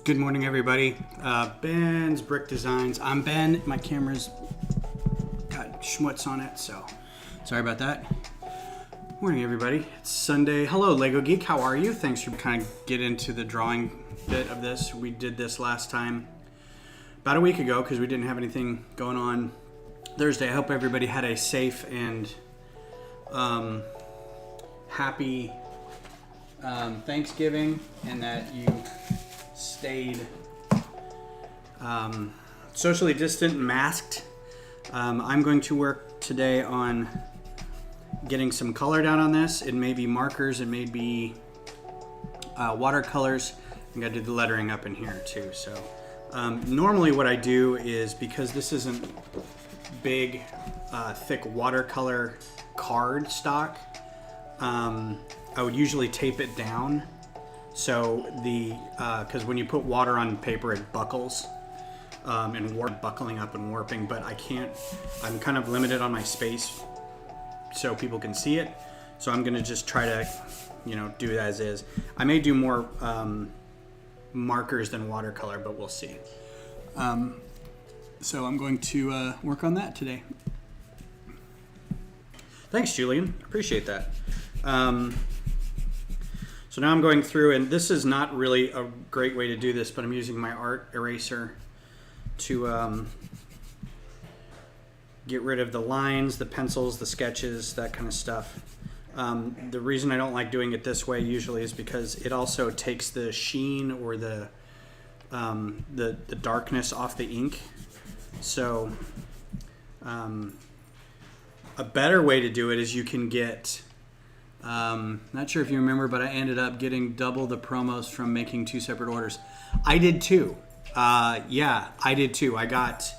Good morning, everybody. Ben's Brick Designs. I'm Ben. My camera's got schmutz on it, so sorry about that. Morning, everybody. It's Sunday. Hello, Lego Geek. How are you? Thanks for kind of get into the drawing bit of this. We did this last time about a week ago because we didn't have anything going on Thursday. I hope everybody had a safe and happy Thanksgiving and that you stayed socially distant and masked. I'm going to work today on getting some color down on this. It may be markers, it may be watercolors. I'm going to do the lettering up in here too. So normally what I do is, because this isn't big, thick watercolor card stock, I would usually tape it down. So because when you put water on paper, it buckles and buckling up and warping. But I can't. I'm kind of limited on my space, so people can see it. So I'm gonna just try to, do it as is. I may do more markers than watercolor, but we'll see. So I'm going to work on that today. Thanks, Julian. Appreciate that. So now I'm going through, and this is not really a great way to do this, but I'm using my art eraser to get rid of the lines, the pencils, the sketches, that kind of stuff. The reason I don't like doing it this way usually is because it also takes the sheen or the darkness off the ink. So a better way to do it is you can get... not sure if you remember, but I ended up getting double the promos from making two separate orders. I did too. Yeah, I did too. I got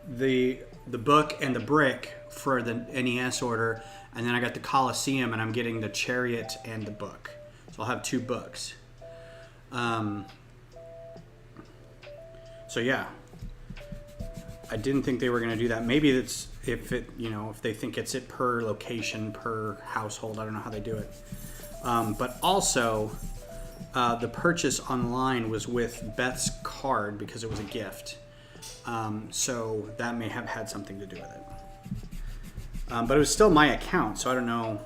the book and the brick for the NES order, and then I got the Coliseum, and I'm getting the Chariot and the book. So I'll have two books. So yeah, I didn't think they were going to do that. Maybe it's if they think it's it per location, per household. I don't know how they do it. But also, the purchase online was with Beth's card because it was a gift. So that may have had something to do with it. But it was still my account, so I don't know,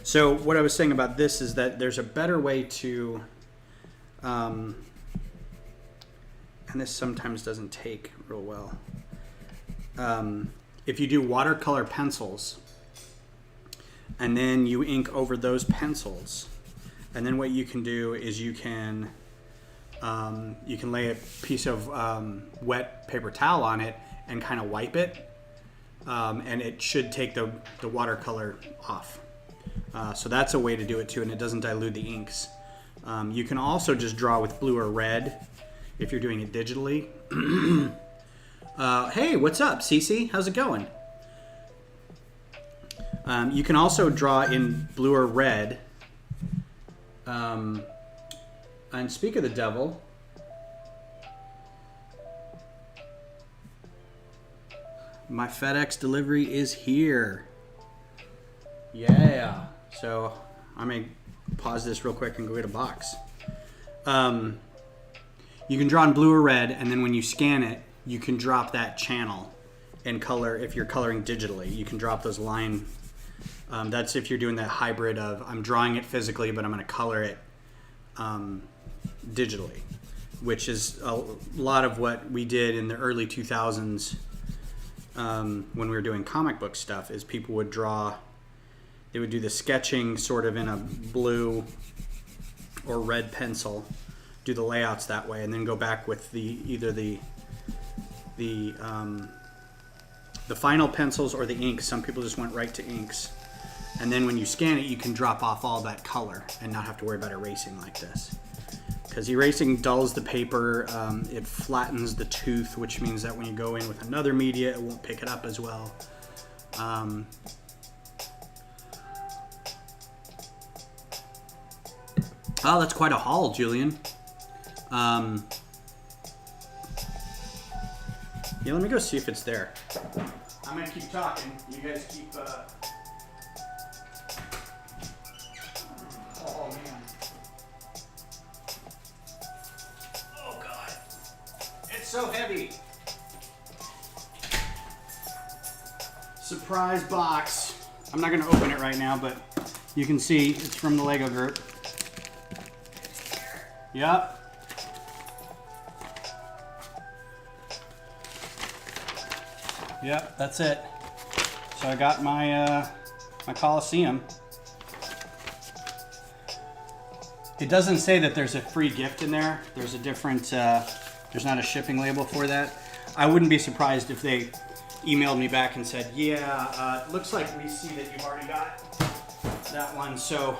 So what I was saying about this is that there's a better way to, and this sometimes doesn't take real well. If you do watercolor pencils and then you ink over those pencils, and then what you can do is you can lay a piece of wet paper towel on it and kind of wipe it, and it should take the watercolor off. So that's a way to do it too, and it doesn't dilute the inks. You can also just draw with blue or red if you're doing it digitally. Hey, what's up, Cece? How's it going? You can also draw in blue or red. And speak of the devil, my FedEx delivery is here. Yeah. So I may pause this real quick and go get a box. You can draw in blue or red, and then when you scan it, you can drop that channel and color. If you're coloring digitally, you can drop those line. That's if you're doing that hybrid of I'm drawing it physically, but I'm going to color it digitally, which is a lot of what we did in the early 2000s when we were doing comic book stuff. Is people would draw, they would do the sketching sort of in a blue or red pencil, do the layouts that way, and then go back with either the final pencils or the inks. Some people just went right to inks, and then when you scan it, you can drop off all that color and not have to worry about erasing like this, because erasing dulls the paper. It flattens the tooth, which means that when you go in with another media, it won't pick it up as well. Oh, that's quite a haul, Julian. Yeah, let me go see if it's there. I'm gonna keep talking. You guys keep. Oh man. so heavy. Surprise box. I'm not gonna open it right now, but you can see it's from the Lego group. Yep. Yep, that's it. So I got my my Coliseum. It doesn't say that there's a free gift in there. There's a different, there's not a shipping label for that. I wouldn't be surprised if they emailed me back and said, yeah, it looks like we see that you've already got that one, so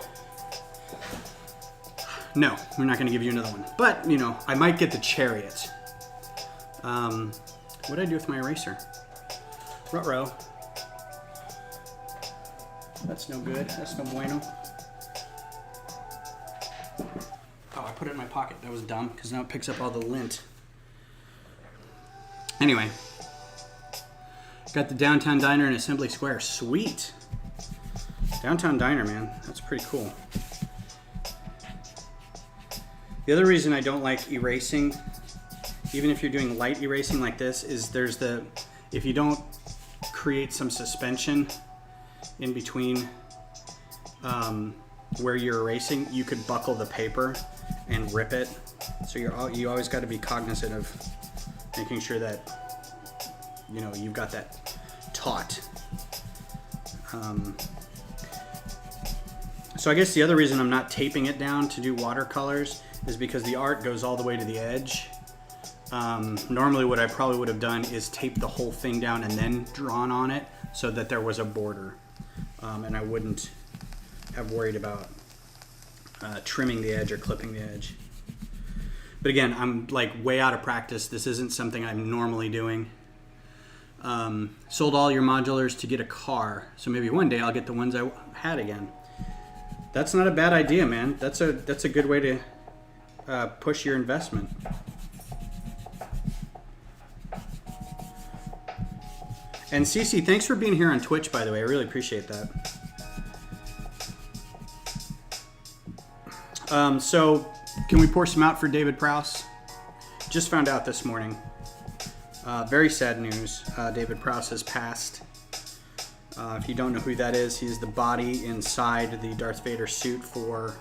no, we're not gonna give you another one. But, you know, I might get the Chariot. What'd I do with my eraser? Ruh-roh. That's no good, that's no bueno. Oh, I put it in my pocket. That was dumb, because now it picks up all the lint. Anyway. Got the Downtown Diner in Assembly Square. Sweet. Downtown Diner, man. That's pretty cool. The other reason I don't like erasing, even if you're doing light erasing like this, is there's the, if you don't create some suspension in between where you're erasing, you could buckle the paper and rip it. So you always got to be cognizant of making sure that, you know, you've got that taut. So I guess the other reason I'm not taping it down to do watercolors is because the art goes all the way to the edge. Normally what I probably would have done is tape the whole thing down and then drawn on it so that there was a border. And I wouldn't have worried about trimming the edge or clipping the edge. But again, I'm like way out of practice. This isn't something I'm normally doing. Sold all your modulars to get a car. So maybe one day I'll get the ones I had again. That's not a bad idea, man. That's a good way to push your investment. And Cece, thanks for being here on Twitch, by the way. I really appreciate that. So, can we pour some out for David Prost? Just found out this morning. Very sad news. David Prost has passed. If you don't know who that is, he's the body inside the Darth Vader suit for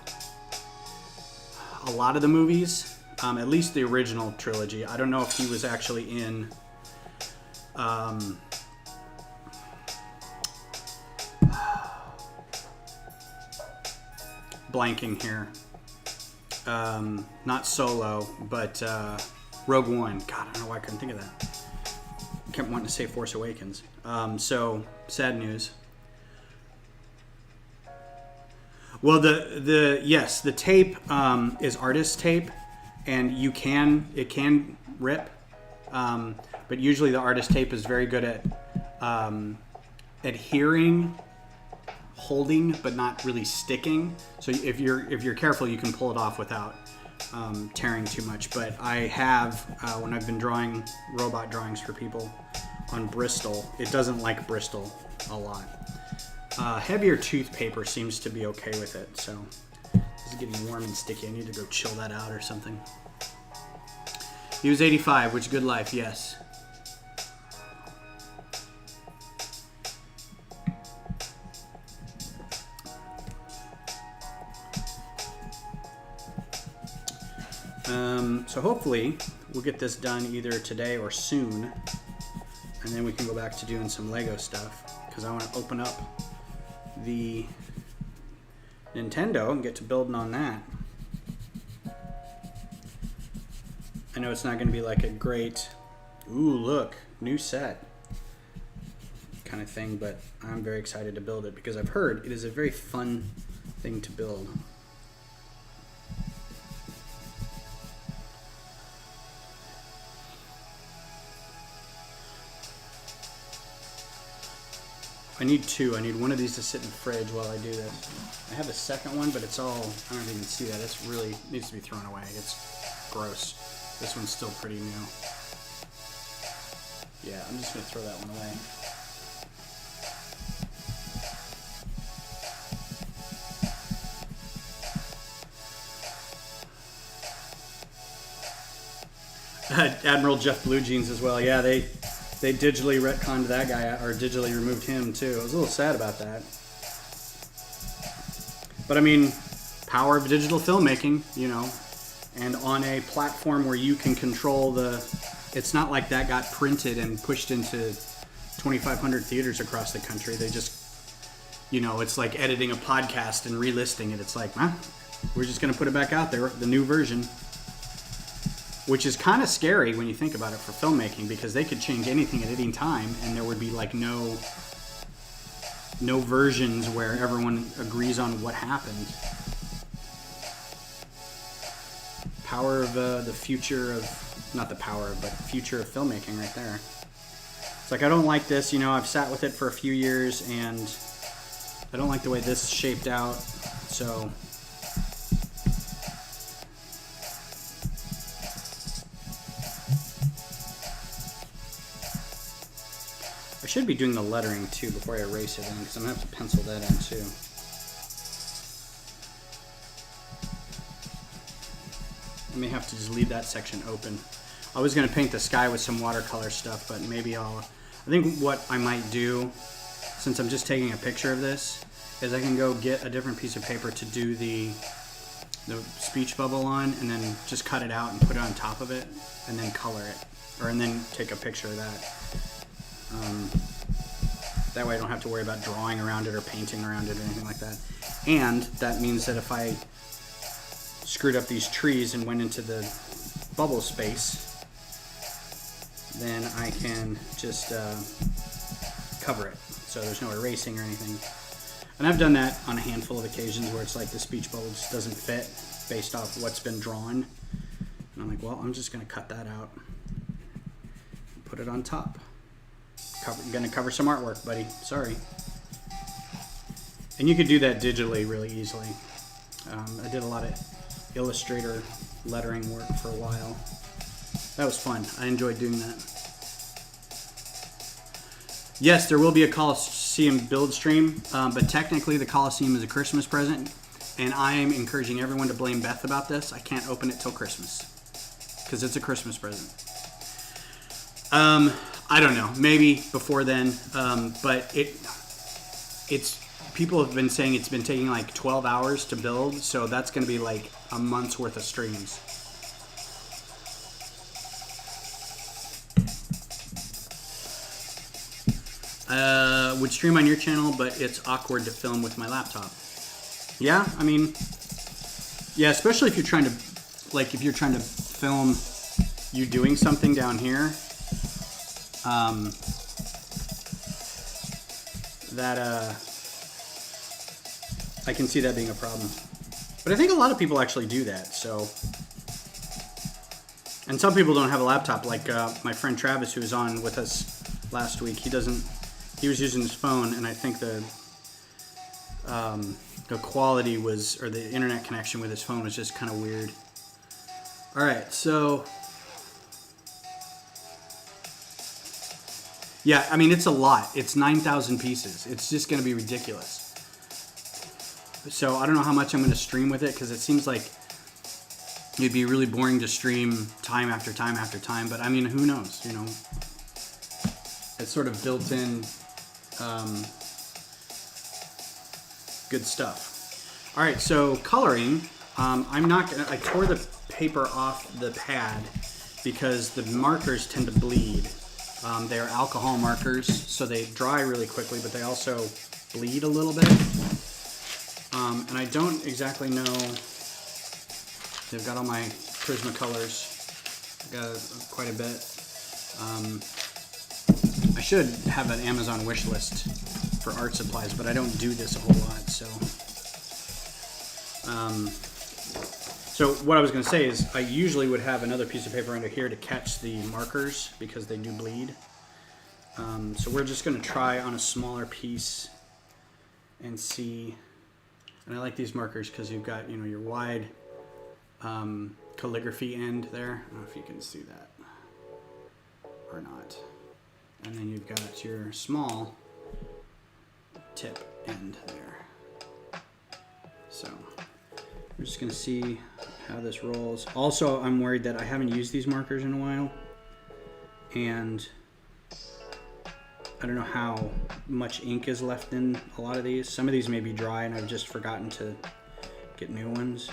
a lot of the movies, at least the original trilogy. I don't know if he was actually in blanking here. Not Solo, but Rogue One. God, I don't know why I couldn't think of that. I kept wanting to say Force Awakens. So, sad news. Well, the tape is artist tape, and it can rip, but usually the artist tape is very good at adhering, holding, but not really sticking. So if you're careful, you can pull it off without tearing too much. But I have, when I've been drawing robot drawings for people on Bristol, it doesn't like Bristol a lot. Heavier tooth paper seems to be okay with it. So this is getting warm and sticky. I need to go chill that out or something. He was 85, which good life, yes. So hopefully we'll get this done either today or soon, and then we can go back to doing some Lego stuff, because I want to open up the Nintendo and get to building on that. I know it's not going to be like a great, ooh look, new set kind of thing, but I'm very excited to build it because I've heard it is a very fun thing to build. I need two. I need one of these to sit in the fridge while I do this. I have a second one, but it's all, I don't even see that. It's really, needs to be thrown away. It's gross. This one's still pretty new. Yeah, I'm just gonna throw that one away. Admiral Jeff Blue Jeans as well. Yeah, they digitally retconned that guy, or digitally removed him too. I was a little sad about that. But I mean, power of digital filmmaking, you know, and on a platform where you can control the... It's not like that got printed and pushed into 2,500 theaters across the country. They just, you know, it's like editing a podcast and relisting it. It's like, we're just going to put it back out there, the new version. Which is kind of scary when you think about it for filmmaking, because they could change anything at any time and there would be like no versions where everyone agrees on what happened. Power of the future of, not the power, but future of filmmaking right there. It's like, I don't like this, you know, I've sat with it for a few years and I don't like the way this shaped out, so... I should be doing the lettering too before I erase it in, because I'm going to have to pencil that in too. I may have to just leave that section open. I was going to paint the sky with some watercolor stuff, but maybe I think what I might do, since I'm just taking a picture of this, is I can go get a different piece of paper to do the speech bubble on, and then just cut it out and put it on top of it, and then color it, and then take a picture of that. That way I don't have to worry about drawing around it or painting around it or anything like that. And that means that if I screwed up these trees and went into the bubble space, then I can just cover it. So there's no erasing or anything. And I've done that on a handful of occasions where it's like the speech bubble just doesn't fit based off what's been drawn. And I'm like, well, I'm just going to cut that out and put it on top. Gonna cover some artwork, buddy. Sorry. And you could do that digitally really easily. I did a lot of Illustrator lettering work for a while. That was fun. I enjoyed doing that. Yes, there will be a Coliseum build stream, but technically the Coliseum is a Christmas present, and I am encouraging everyone to blame Beth about this. I can't open it till Christmas because it's a Christmas present. I don't know, maybe before then, but it's people have been saying it's been taking like 12 hours to build, so that's going to be like a month's worth of streams. Would stream on your channel, but it's awkward to film with my laptop. Yeah, I mean, yeah, especially if you're trying to film you doing something down here. I can see that being a problem. But I think a lot of people actually do that, so. And some people don't have a laptop, like my friend Travis, who was on with us last week. He was using his phone, and I think the quality was, or the internet connection with his phone was just kind of weird. All right, so. Yeah, I mean, it's a lot. It's 9,000 pieces. It's just going to be ridiculous. So I don't know how much I'm going to stream with it, because it seems like it'd be really boring to stream time after time after time. But I mean, who knows, you know? It's sort of built-in good stuff. All right, so coloring. I tore the paper off the pad because the markers tend to bleed. They're alcohol markers, so they dry really quickly, but they also bleed a little bit. And I don't exactly know. They've got all my Prismacolors. I've got quite a bit. I should have an Amazon wish list for art supplies, but I don't do this a whole lot, so. So what I was going to say is I usually would have another piece of paper under here to catch the markers because they do bleed. So we're just going to try on a smaller piece and see. And I like these markers because you've got, you know, your wide calligraphy end there. I don't know if you can see that or not. And then you've got your small tip end there. So we're just going to see how this rolls. Also, I'm worried that I haven't used these markers in a while, and I don't know how much ink is left in a lot of these. Some of these may be dry and I've just forgotten to get new ones.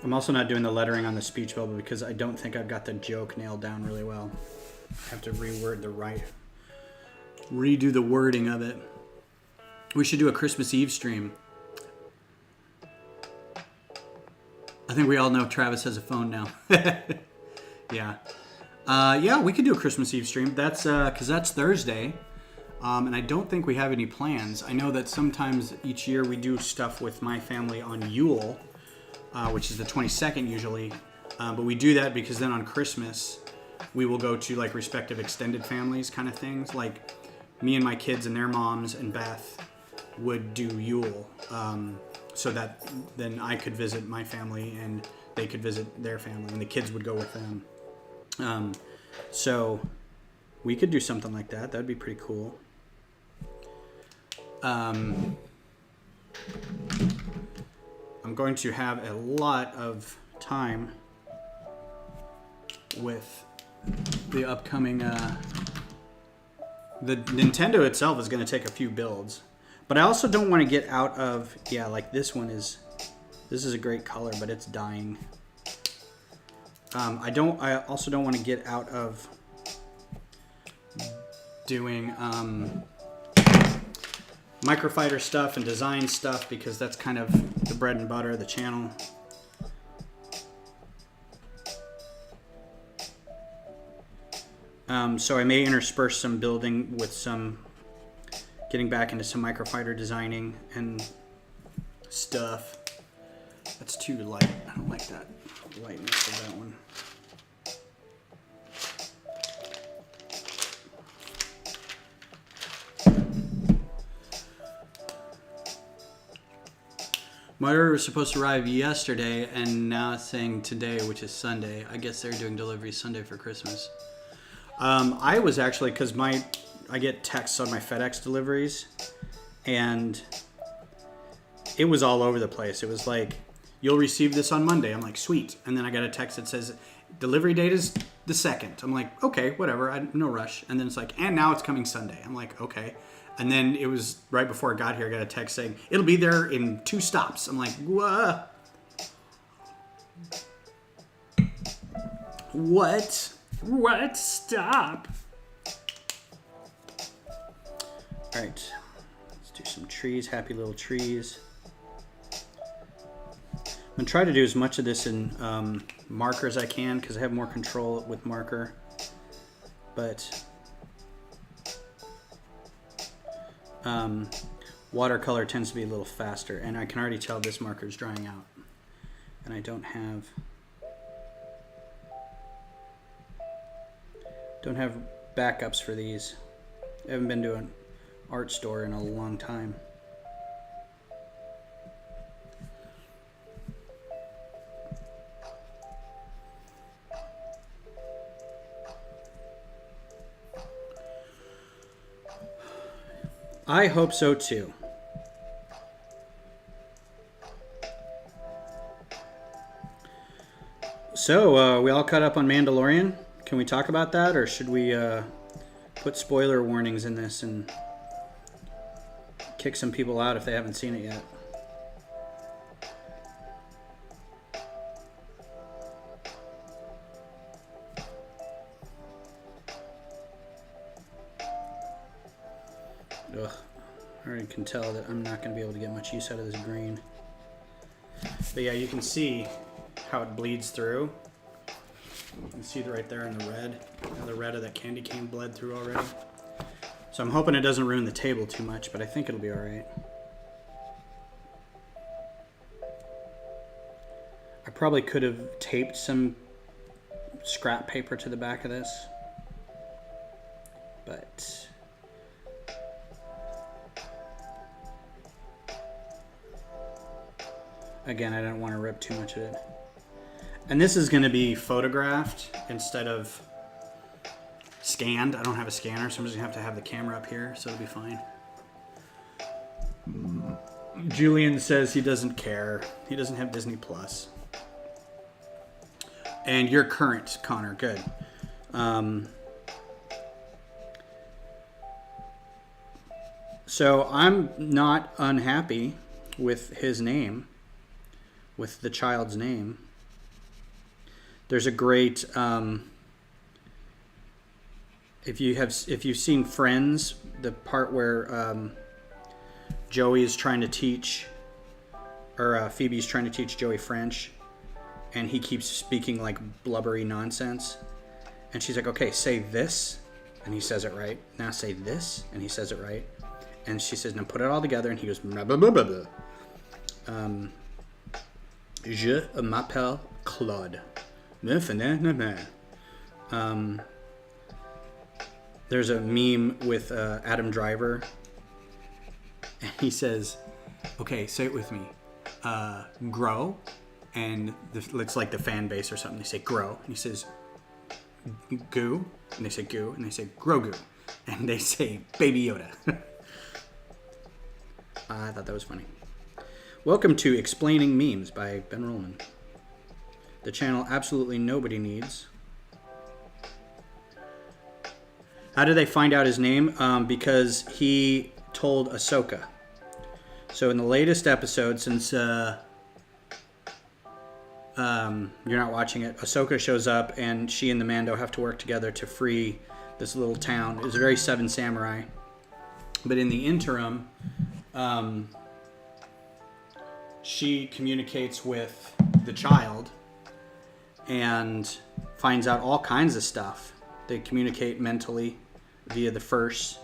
I'm also not doing the lettering on the speech bubble because I don't think I've got the joke nailed down really well. I have to redo the wording of it. We should do a Christmas Eve stream. I think we all know Travis has a phone now. Yeah. Yeah, we could do a Christmas Eve stream. That's because that's Thursday. And I don't think we have any plans. I know that sometimes each year we do stuff with my family on Yule, which is the 22nd usually. But we do that because then on Christmas, we will go to like respective extended families kind of things. Like me and my kids and their moms and Beth would do Yule. So that then I could visit my family and they could visit their family and the kids would go with them. So we could do something like that. That'd be pretty cool. I'm going to have a lot of time with the upcoming the Nintendo itself is going to take a few builds, but I also don't want to get out of, like this is a great color, but it's dying. I also don't want to get out of doing microfighter stuff and design stuff because that's kind of the bread and butter of the channel. So I may intersperse some building with some getting back into some microfighter designing and stuff. That's too light. I don't like that lightness of that one. My order was supposed to arrive yesterday, and now it's saying today, which is Sunday. I guess they're doing delivery Sunday for Christmas. I was actually, because I get texts on my FedEx deliveries, and it was all over the place. It was like, you'll receive this on Monday. I'm like, sweet. And then I got a text that says, delivery date is the 2nd. I'm like, okay, whatever, no rush. And then it's like, and now it's coming Sunday. I'm like, okay. And then it was right before I got here, I got a text saying, it'll be there in 2 stops. I'm like, what? What? What? Stop. All right, let's do some trees, happy little trees. I'm gonna try to do as much of this in marker as I can because I have more control with marker. But watercolor tends to be a little faster, and I can already tell this marker is drying out. And I don't have backups for these. I haven't been to an art store in a long time. I hope so too. So, we all caught up on Mandalorian? Can we talk about that, or should we put spoiler warnings in this and kick some people out if they haven't seen it yet? Ugh, I already can tell that I'm not going to be able to get much use out of this green. But yeah, you can see how it bleeds through. You can see it right there in the red. The red of that candy cane bled through already. So I'm hoping it doesn't ruin the table too much, but I think it'll be all right. I probably could have taped some scrap paper to the back of this, but again, I don't want to rip too much of it. And this is going to be photographed instead of scanned. I don't have a scanner, so I'm just going to have the camera up here, so it'll be fine. Julian says he doesn't care. He doesn't have Disney Plus. And you're current, Connor. Good. So I'm not unhappy with his name, with the child's name. There's a great, if you've seen Friends, the part where Joey is trying to teach, or Phoebe's trying to teach Joey French, and he keeps speaking like blubbery nonsense, and she's like, okay, say this, and he says it right. Now say this, and he says it right. And she says, now put it all together, and he goes, blah, blah, blah, blah, blah. Je m'appelle Claude. There's a meme with Adam Driver, and he says, okay, say it with me. Grow, and it's like the fan base or something. They say grow, and he says goo, and they say goo, and they say Grogu, and they say Baby Yoda. I thought that was funny. Welcome to Explaining Memes by Ben Rollman. The channel absolutely nobody needs. How did they find out his name? Because he told Ahsoka. So in the latest episode, since you're not watching it, Ahsoka shows up and she and the Mando have to work together to free this little town. It was very Seven Samurai. But in the interim, she communicates with the child and finds out all kinds of stuff. They communicate mentally via the Force,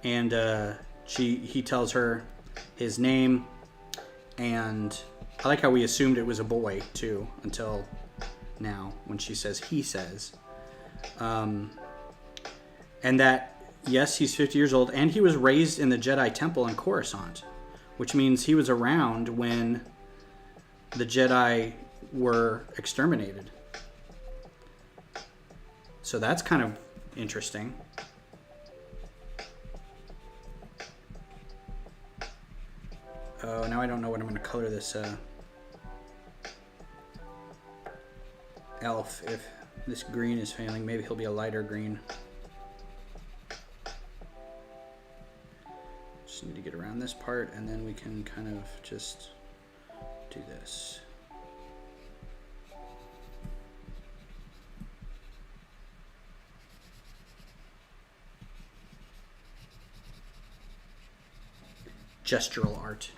and he tells her his name, and I like how we assumed it was a boy too until now when she says he says, and that yes, he's 50 years old, and he was raised in the Jedi Temple in Coruscant, which means he was around when the Jedi were exterminated. So that's kind of interesting. Oh, now I don't know what I'm going to color this elf. If this green is failing, maybe he'll be a lighter green. Just need to get around this part, and then we can kind of just do this. Gestural art.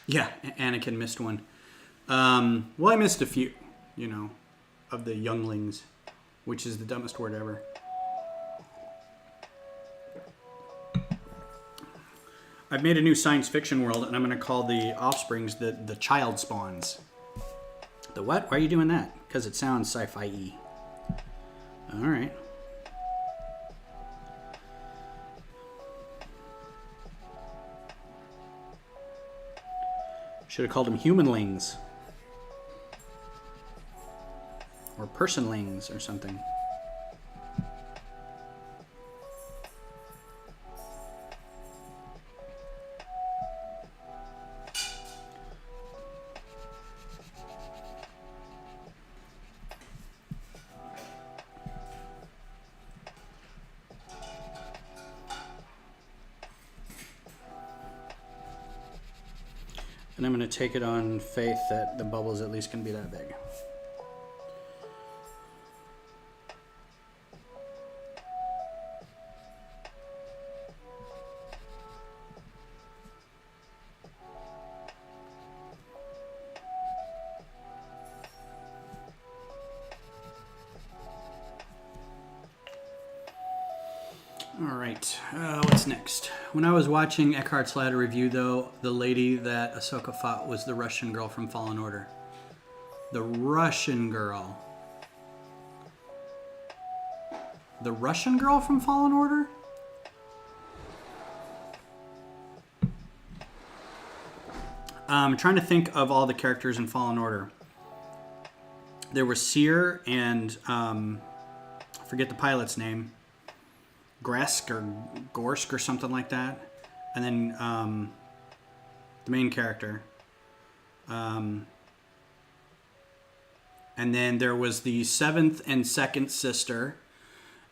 Yeah, Anakin missed one. Well, I missed a few, of the younglings, which is the dumbest word ever. I've made a new science fiction world, and I'm going to call the offsprings the child spawns. The what? Why are you doing that? Because it sounds sci-fi-y. All right. Should have called them humanlings. Or personlings or something. And I'm going to take it on faith that the bubble is at least going to be that big. All right, what's next? When I was watching Eckhart's Ladder review, though, the lady that Ahsoka fought was the Russian girl from Fallen Order. The Russian girl. The Russian girl from Fallen Order? I'm trying to think of all the characters in Fallen Order. There was Seer and I forget the pilot's name. Gresk or Gorsk or something like that. And then the main character. And then there was the 7th and 2nd sister.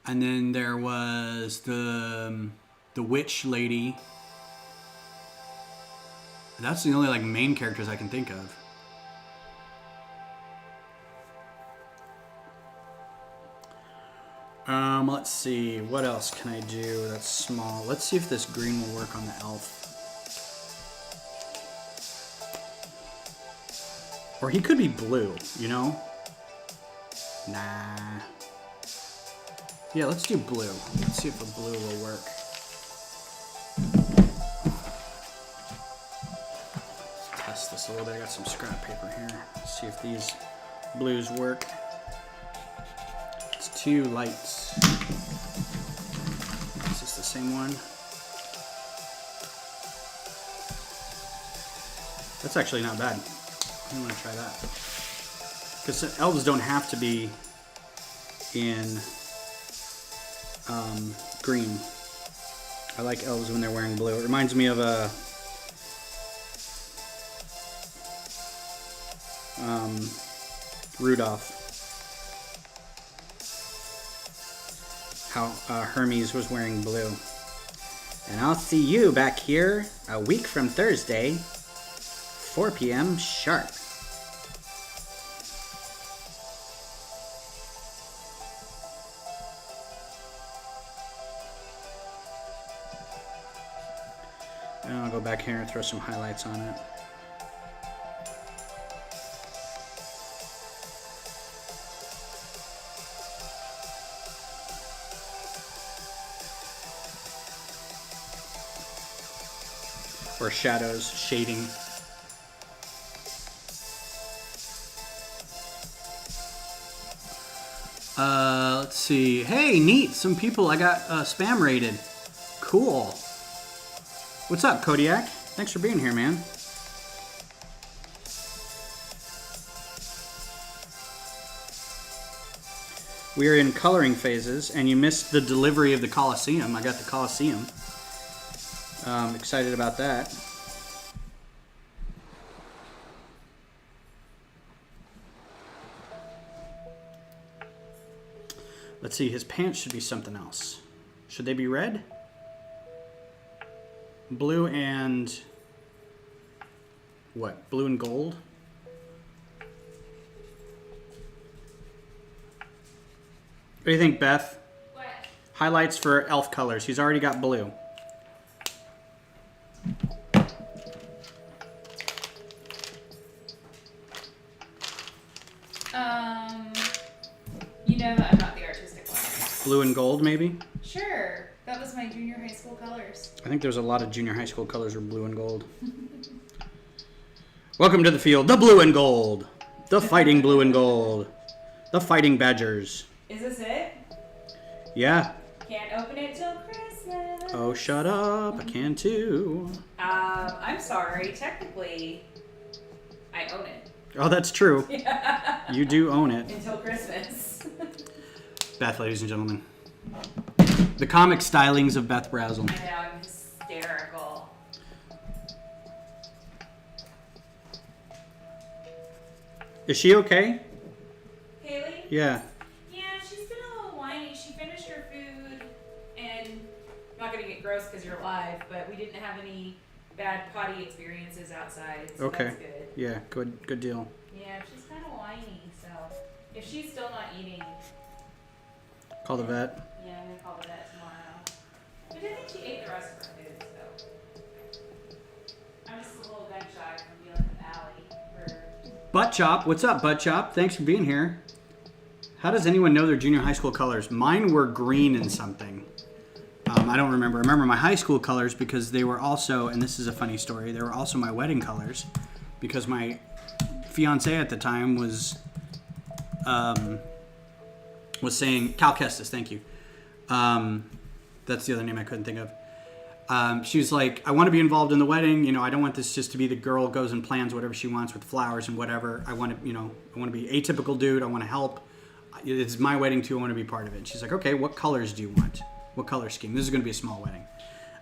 And then there was the witch lady. That's the only like main characters I can think of. Let's see. What else can I do that's small? Let's see if this green will work on the elf. Or he could be blue, you know? Nah. Yeah, let's do blue. Let's see if the blue will work. Let's test this a little bit. I got some scrap paper here. Let's see if these blues work. It's 2 lights. Is this the same one? That's actually not bad. I'm gonna try that. Because elves don't have to be in green. I like elves when they're wearing blue. It reminds me of a Rudolph. How Hermes was wearing blue. And I'll see you back here a week from Thursday, 4 p.m. sharp. And I'll go back here and throw some highlights on it. Or shadows, shading. Let's see. Hey, neat. Some people I got spam rated. Cool. What's up, Kodiak? Thanks for being here, man. We're in coloring phases, and you missed the delivery of the Colosseum. I got the Colosseum. Excited about that. Let's see, his pants should be something else. Should they be red? Blue and... what? Blue and gold? What do you think, Beth? What? Highlights for elf colors. He's already got blue. You know that I'm not the artistic one. Blue and gold, maybe? Sure. That was my junior high school colors. I think there's a lot of junior high school colors are blue and gold. Welcome to the field. The blue and gold. The fighting blue and gold. The fighting badgers. Is this it? Yeah. Can't open it till Christmas. Oh, shut up. I can too. I'm sorry. Technically, I own it. Oh, that's true. You do own it. Until Christmas. Beth, ladies and gentlemen. The comic stylings of Beth Brazel. I know, I'm hysterical. Is she okay? Haley? Yeah. Yeah, she's been a little whiny. She finished her food, and I'm not going to get gross because you're live, but we didn't have any bad potty experiences outside, so Okay. that's good. Yeah, good deal. Yeah, she's kind of whiny, so if she's still not eating, Call the vet. yeah, I'm going to call the vet tomorrow. But I think she ate the rest of her food, so I'm just a little gun shy from dealing with Allie. Butt Chop. What's up, Butt Chop? Thanks for being here. How does anyone know their junior high school colors? Mine were green and something. I don't remember. I remember my high school colors because they were also, and this is a funny story, they were also my wedding colors because my fiance at the time was saying, Cal Kestis, thank you. That's the other name I couldn't think of. She was like, I want to be involved in the wedding. I don't want this just to be the girl goes and plans whatever she wants with flowers and whatever. I want to, I want to be atypical dude. I want to help. It's my wedding too. I want to be part of it. And she's like, okay, what colors do you want? What color scheme? This is going to be a small wedding.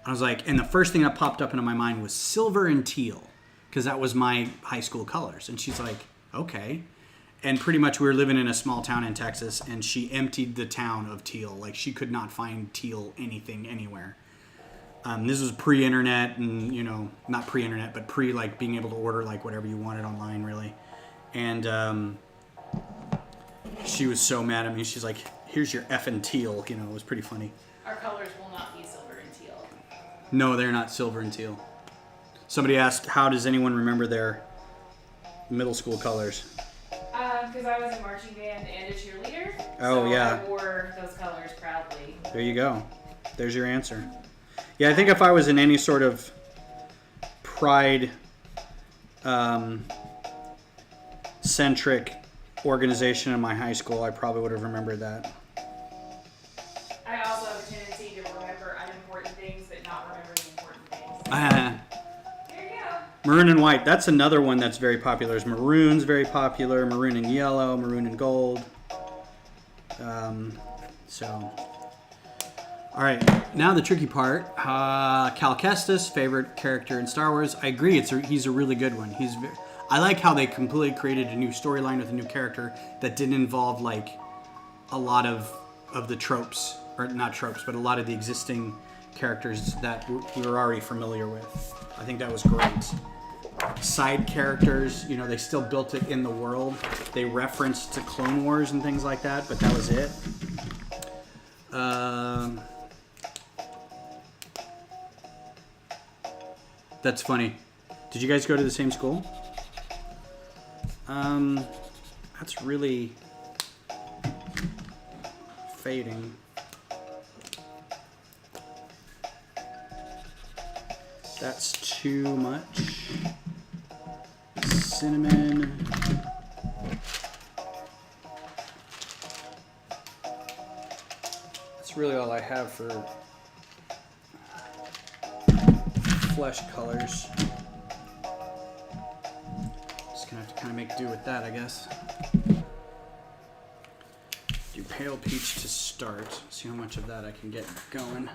I was like, and the first thing that popped up into my mind was silver and teal, because that was my high school colors. And she's like, okay. And pretty much we were living in a small town in Texas, and she emptied the town of teal. Like, she could not find teal anything anywhere. This was pre-internet, and not pre-internet, but like being able to order like whatever you wanted online, really. And she was so mad at me. She's like, "Here's your effing teal." It was pretty funny. Our colors will not be silver and teal. No, they're not silver and teal. Somebody asked, "How does anyone remember their middle school colors?" Because I was a marching band and a cheerleader. Oh, so yeah. I wore those colors proudly. There you go. There's your answer. Yeah, I think if I was in any sort of pride centric organization in my high school, I probably would have remembered that. I also have a tendency to remember unimportant things, but not remember the important things. There you go. Maroon and white. That's another one that's very popular. There's maroon's very popular. Maroon and yellow. Maroon and gold. All right. Now the tricky part. Cal Kestis, favorite character in Star Wars. I agree. He's a really good one. I like how they completely created a new storyline with a new character that didn't involve like a lot of the tropes, or not tropes, but a lot of the existing characters that we were already familiar with. I think that was great. Side characters, they still built it in the world. They referenced to Clone Wars and things like that, but that was it. That's funny. Did you guys go to the same school? That's really fading. That's too much. Cinnamon. That's really all I have for flesh colors. Just gonna have to kind of make do with that, I guess. Do pale peach to start. See how much of that I can get going.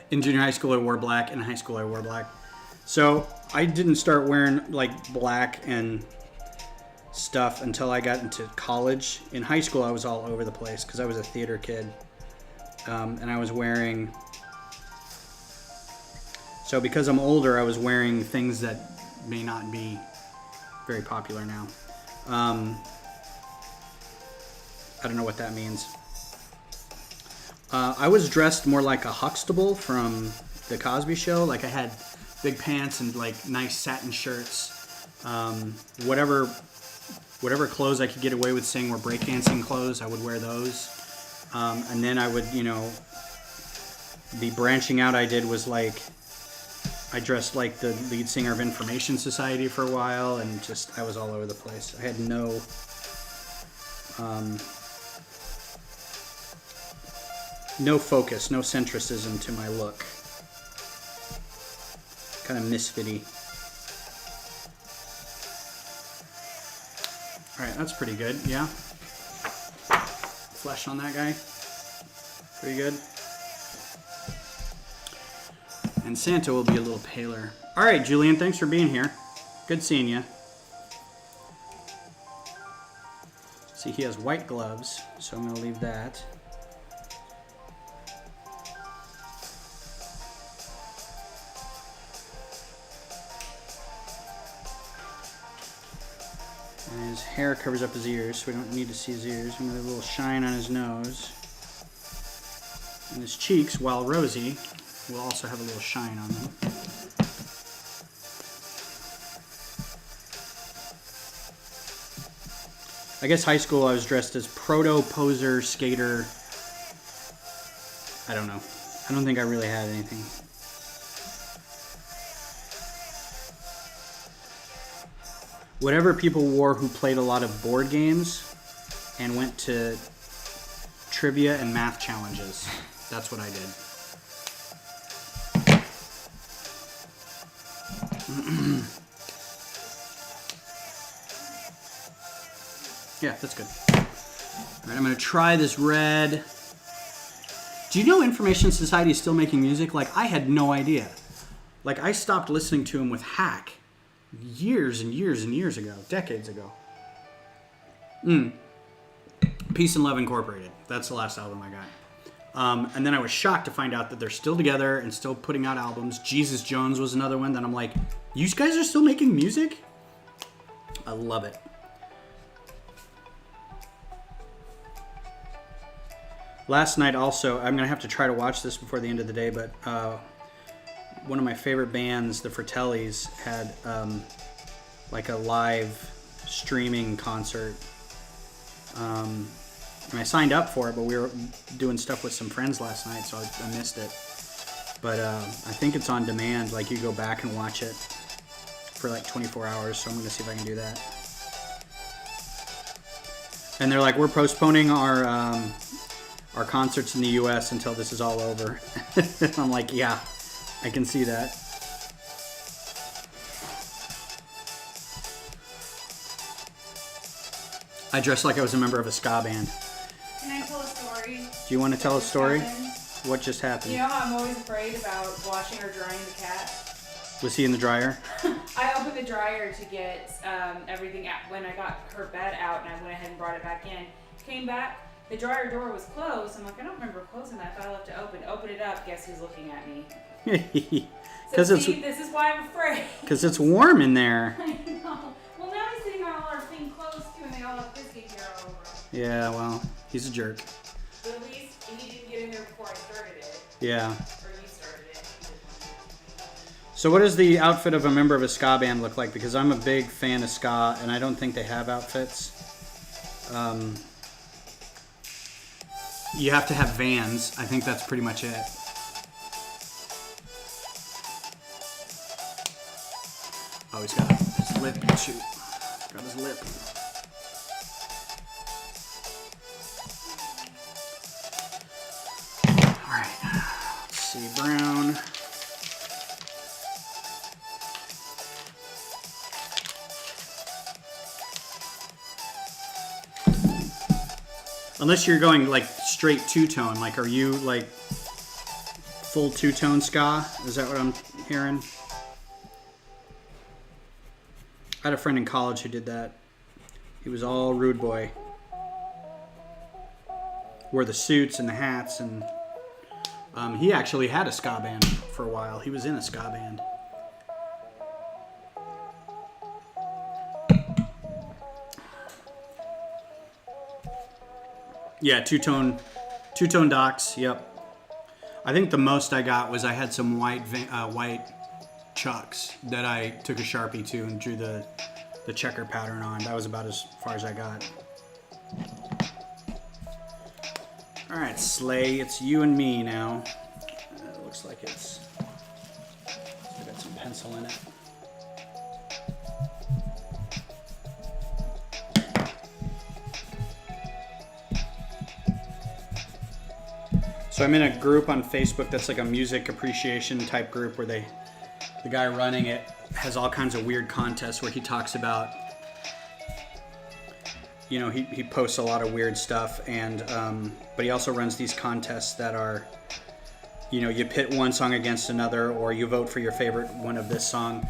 In junior high school I wore black. In high school I wore black. So I didn't start wearing like black and stuff until I got into college. In high school I was all over the place because I was a theater kid. And I was wearing... So because I'm older, I was wearing things that may not be very popular now. I don't know what that means. I was dressed more like a Huxtable from The Cosby Show. Like I had big pants and like nice satin shirts. Whatever clothes I could get away with saying were breakdancing clothes, I would wear those. And then I would, the branching out I did was like, I dressed like the lead singer of Information Society for a while, and just, I was all over the place. I had no focus, no centricism to my look. Kind of misfitty. Alright, that's pretty good, yeah. Flesh on that guy. Pretty good. And Santa will be a little paler. Alright, Julian, thanks for being here. Good seeing you. See, he has white gloves, so I'm going to leave that. And his hair covers up his ears, so we don't need to see his ears. I'm going to leave a little shine on his nose. And his cheeks, while rosy, will also have a little shine on them. I guess high school I was dressed as proto-poser, skater. I don't know. I don't think I really had anything. Whatever people wore who played a lot of board games and went to trivia and math challenges. That's what I did. Yeah, that's good. All right, I'm going to try this red. Do you know Information Society is still making music? Like, I had no idea. Like, I stopped listening to him with Hack years and years and years ago, decades ago. Peace and Love Incorporated. That's the last album I got. And then I was shocked to find out that they're still together and still putting out albums. Jesus Jones was another one that I'm like, you guys are still making music? I love it. Last night also, I'm going to have to try to watch this before the end of the day, but one of my favorite bands, the Fratellis, had like a live streaming concert. And I signed up for it, but we were doing stuff with some friends last night, so I missed it. But I think it's on demand. Like, you go back and watch it for like 24 hours, so I'm going to see if I can do that. And they're like, we're postponing our concerts in the U.S. until this is all over. I'm like, yeah, I can see that. I dressed like I was a member of a ska band. Can I tell a story? Do you want to tell a story? What just happened? You know how I'm always afraid about washing or drying the cat? Was he in the dryer? I opened the dryer to get everything out. When I got her bed out and I went ahead and brought it back in, came back, the dryer door was closed. I'm like, I don't remember closing that. I thought I left it open. Open it up. Guess who's looking at me? So see, this is why I'm afraid. Because it's warm in there. I know. Well, now he's sitting on all our clean clothes too, and they all have biscuit hair all over them. Yeah, well, he's a jerk. But at least he didn't get in there before I started it. Yeah. Or you started it. So what does the outfit of a member of a ska band look like? Because I'm a big fan of ska, and I don't think they have outfits. You have to have Vans. I think that's pretty much it. Oh, he's got his lip. Shoot. Got his lip. Alright. Let's see. Brown. Unless you're going like straight two-tone, like are you like full two-tone ska? Is that what I'm hearing? I had a friend in college who did that. He was all rude boy. Wore the suits and the hats, and he actually had a ska band for a while. He was in a ska band. Yeah, two-tone docks. Yep. I think the most I got was I had some white Chucks that I took a Sharpie to and drew the checker pattern on. That was about as far as I got. All right, Slay, it's you and me now. It looks like it's got some pencil in it. So I'm in a group on Facebook that's like a music appreciation type group where the guy running it has all kinds of weird contests where he talks about, you know, he posts a lot of weird stuff, and but he also runs these contests that are, you know, you pit one song against another, or you vote for your favorite one of this song.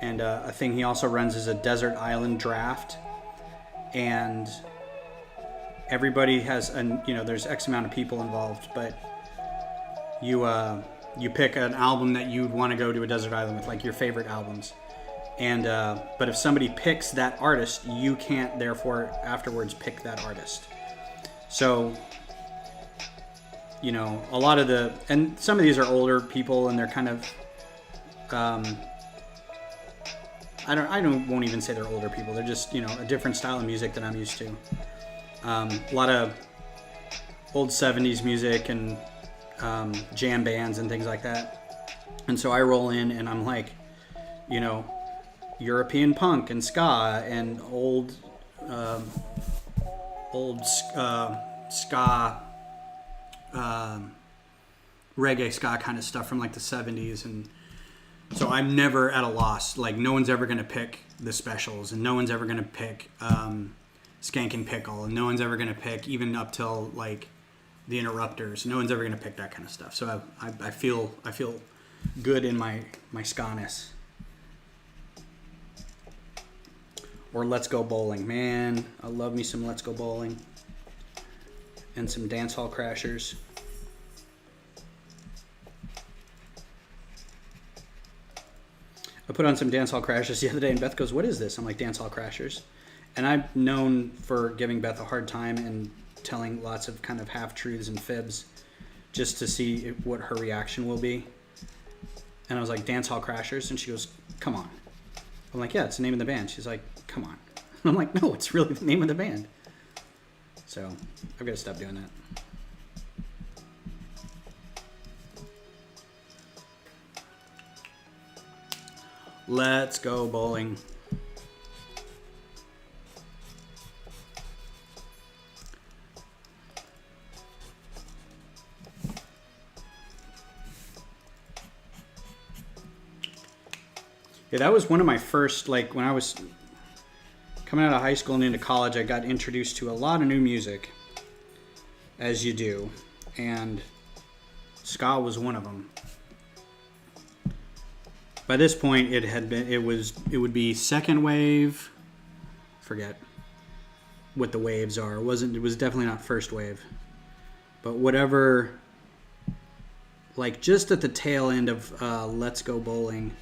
And a thing he also runs is a desert island draft, and everybody has, you know, there's X amount of people involved, but you pick an album that you'd want to go to a desert island with, like your favorite albums. And but if somebody picks that artist, you can't therefore afterwards pick that artist. So, you know, a lot of and some of these are older people, and they're kind of won't even say they're older people. They're just, you know, a different style of music than I'm used to. A lot of old 70s music and jam bands and things like that. And so I roll in and I'm like, you know, European punk and ska and old ska reggae ska kind of stuff from like the 70s, and so I'm never at a loss. Like no one's ever going to pick the Specials, and no one's ever going to pick Skankin' Pickle, and no one's ever going to pick even up till like the Interrupters. No one's ever going to pick that kind of stuff. So I feel good in my ska-ness. Or Let's Go Bowling. Man, I love me some Let's Go Bowling. And some Dance Hall Crashers. I put on some Dance Hall Crashers the other day, and Beth goes, "What is this?" I'm like, "Dance Hall Crashers." And I'm known for giving Beth a hard time and telling lots of kind of half-truths and fibs just to see what her reaction will be. And I was like, "Dance Hall Crashers?" And she goes, "Come on." I'm like, "Yeah, it's the name of the band." She's like, "Come on." And I'm like, "No, it's really the name of the band." So I've got to stop doing that. Let's go bowling. Yeah, that was one of my first, like when I was coming out of high school and into college, I got introduced to a lot of new music, as you do, and ska was one of them. By this point, it would be second wave. Forget what the waves are. It was definitely not first wave, but whatever. Like just at the tail end of Let's Go Bowling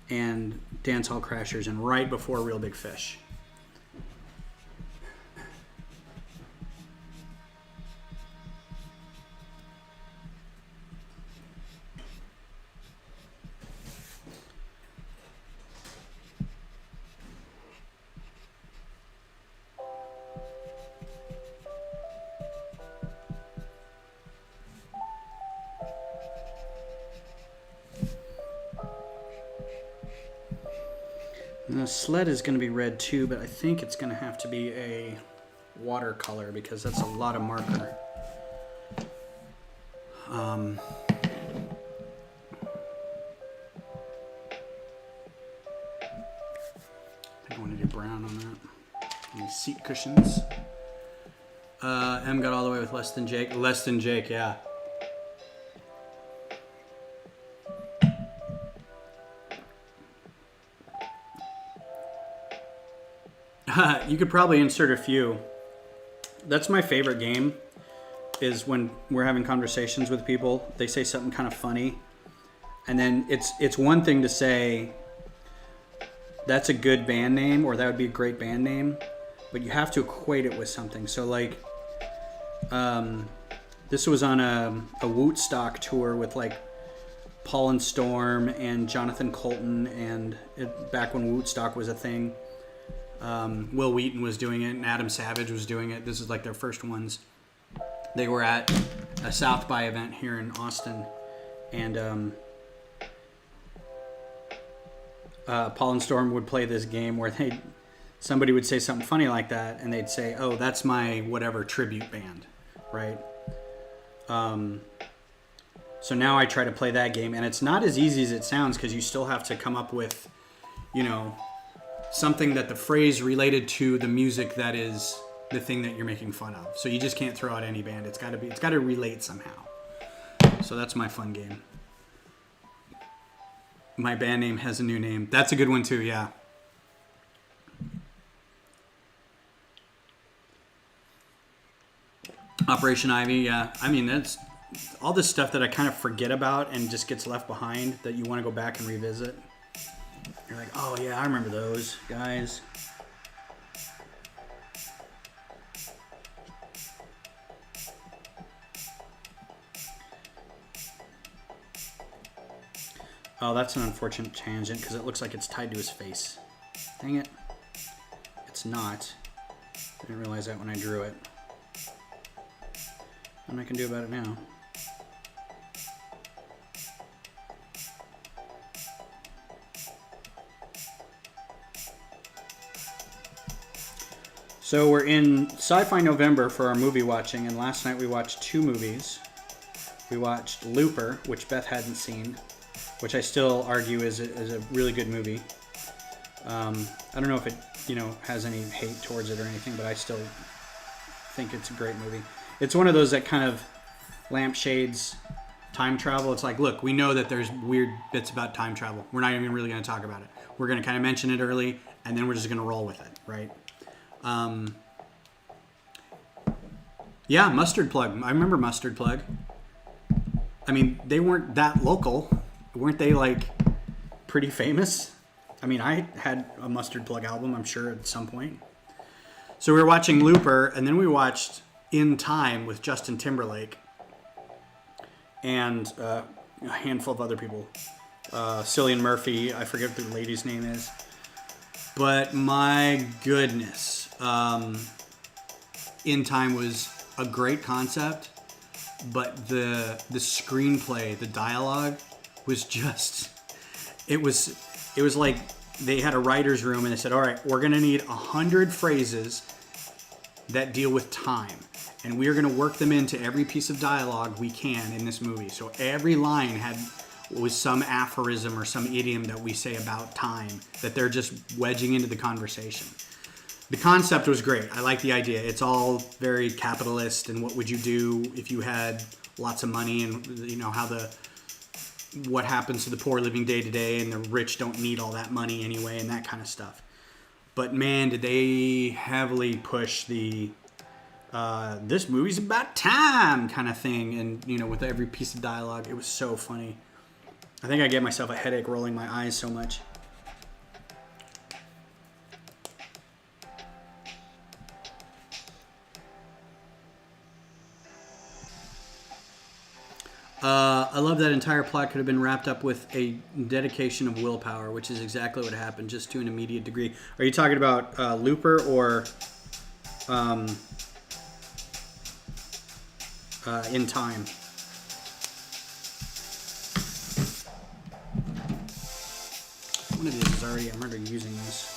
and Dance Hall Crashers, and right before Real Big Fish. And the sled is going to be red too, but I think it's going to have to be a watercolor because that's a lot of marker. I think I want to do brown on that. And these seat cushions. M got all the way with Less Than Jake. Less Than Jake, yeah. You could probably insert a few. That's my favorite game, is when we're having conversations with people, they say something kind of funny, and then it's one thing to say that's a good band name or that would be a great band name, but you have to equate it with something. So like this was on a Wootstock tour with like Paul and Storm and Jonathan Colton, and back when Wootstock was a thing. Will Wheaton was doing it and Adam Savage was doing it. This is like their first ones. They were at a South by event here in Austin, and Paul and Storm would play this game where somebody would say something funny like that, and they'd say, "Oh, that's my whatever tribute band," right? So now I try to play that game, and it's not as easy as it sounds because you still have to come up with, something that the phrase related to the music that is the thing that you're making fun of. So you just can't throw out any band. It's got to relate somehow. So that's my fun game. My band name has a new name. That's a good one too, yeah. Operation Ivy, yeah. I mean, that's all this stuff that I kind of forget about and just gets left behind that you want to go back and revisit. You're like, oh yeah, I remember those guys. Oh, that's an unfortunate tangent because it looks like it's tied to his face. Dang it. It's not. I didn't realize that when I drew it. Nothing I can do about it now. So we're in Sci-Fi November for our movie watching, and last night we watched 2 movies. We watched Looper, which Beth hadn't seen, which I still argue is a really good movie. I don't know if it has any hate towards it or anything, but I still think it's a great movie. It's one of those that kind of lampshades time travel. It's like, look, we know that there's weird bits about time travel. We're not even really going to talk about it. We're going to kind of mention it early, and then we're just going to roll with it, right? Yeah, Mustard Plug. I remember Mustard Plug. I mean, they weren't that local. Weren't they, like, pretty famous? I mean, I had a Mustard Plug album, I'm sure, at some point. So we were watching Looper, and then we watched In Time with Justin Timberlake and a handful of other people. Cillian Murphy, I forget what the lady's name is. But my goodness, In Time was a great concept, but the screenplay, the dialogue was just, it was like they had a writer's room and they said, all right, we're going to need 100 phrases that deal with time. And we are going to work them into every piece of dialogue we can in this movie. So every line was some aphorism or some idiom that we say about time that they're just wedging into the conversation. The concept was great. I like the idea. It's all very capitalist, and what would you do if you had lots of money, and what happens to the poor living day to day, and the rich don't need all that money anyway, and that kind of stuff. But man, did they heavily push the this movie's about time kind of thing, and with every piece of dialogue. It was so funny. I think I gave myself a headache rolling my eyes so much. I love that entire plot could have been wrapped up with a dedication of willpower, which is exactly what happened, just to an immediate degree. Are you talking about Looper or In Time? One of these is already, I remember using this.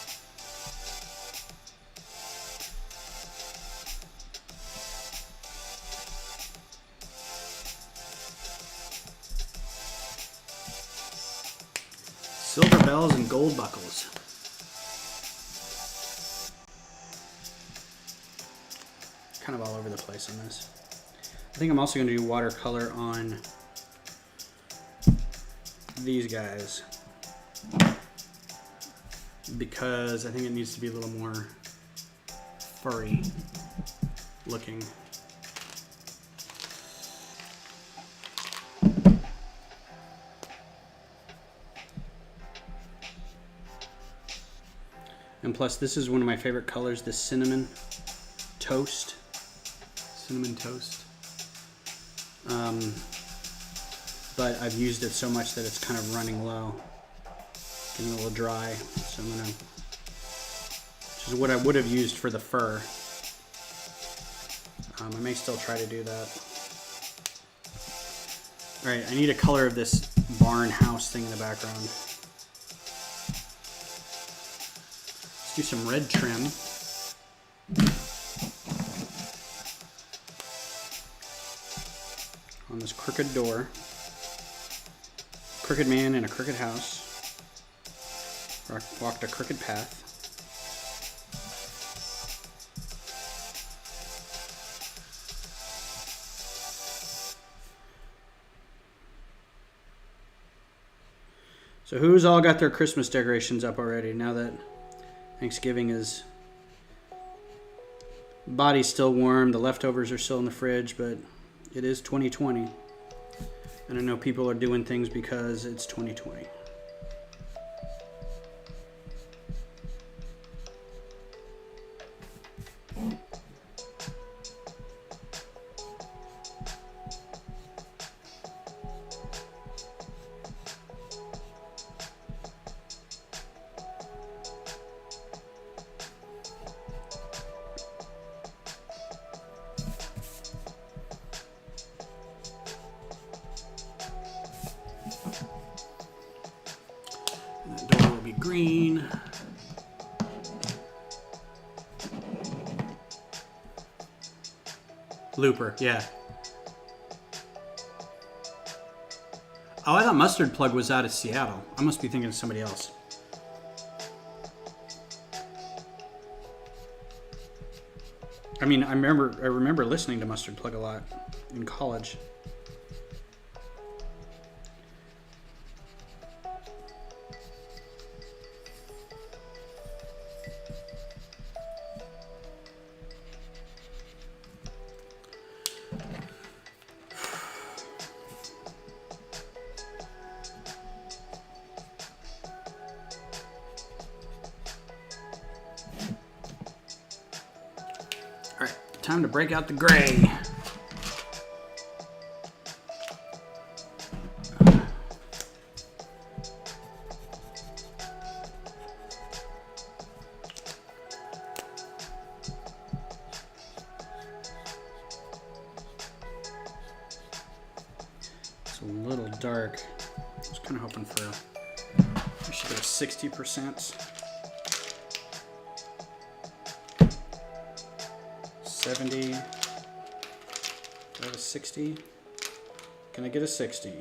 Silver bells and gold buckles. Kind of all over the place on this. I think I'm also going to do watercolor on these guys, because I think it needs to be a little more furry looking. And plus, this is one of my favorite colors, this cinnamon toast. Cinnamon toast. But I've used it so much that it's kind of running low. Getting a little dry. So I'm going to... Which is what I would have used for the fur. I may still try to do that. Alright, I need a color of this barn house thing in the background. Let's do some red trim. On this crooked door. Crooked man in a crooked house. Walked a crooked path. So who's all got their Christmas decorations up already now that Thanksgiving is... Body's still warm, the leftovers are still in the fridge, but it is 2020. And I know people are doing things because it's 2020. Green. Looper, yeah. Oh, I thought Mustard Plug was out of Seattle. I must be thinking of somebody else. I mean, I remember listening to Mustard Plug a lot in college. Time to break out the gray. It's a little dark. I was kind of hoping for I should go 60%. 70. Do I have a 60? Can I get a 60?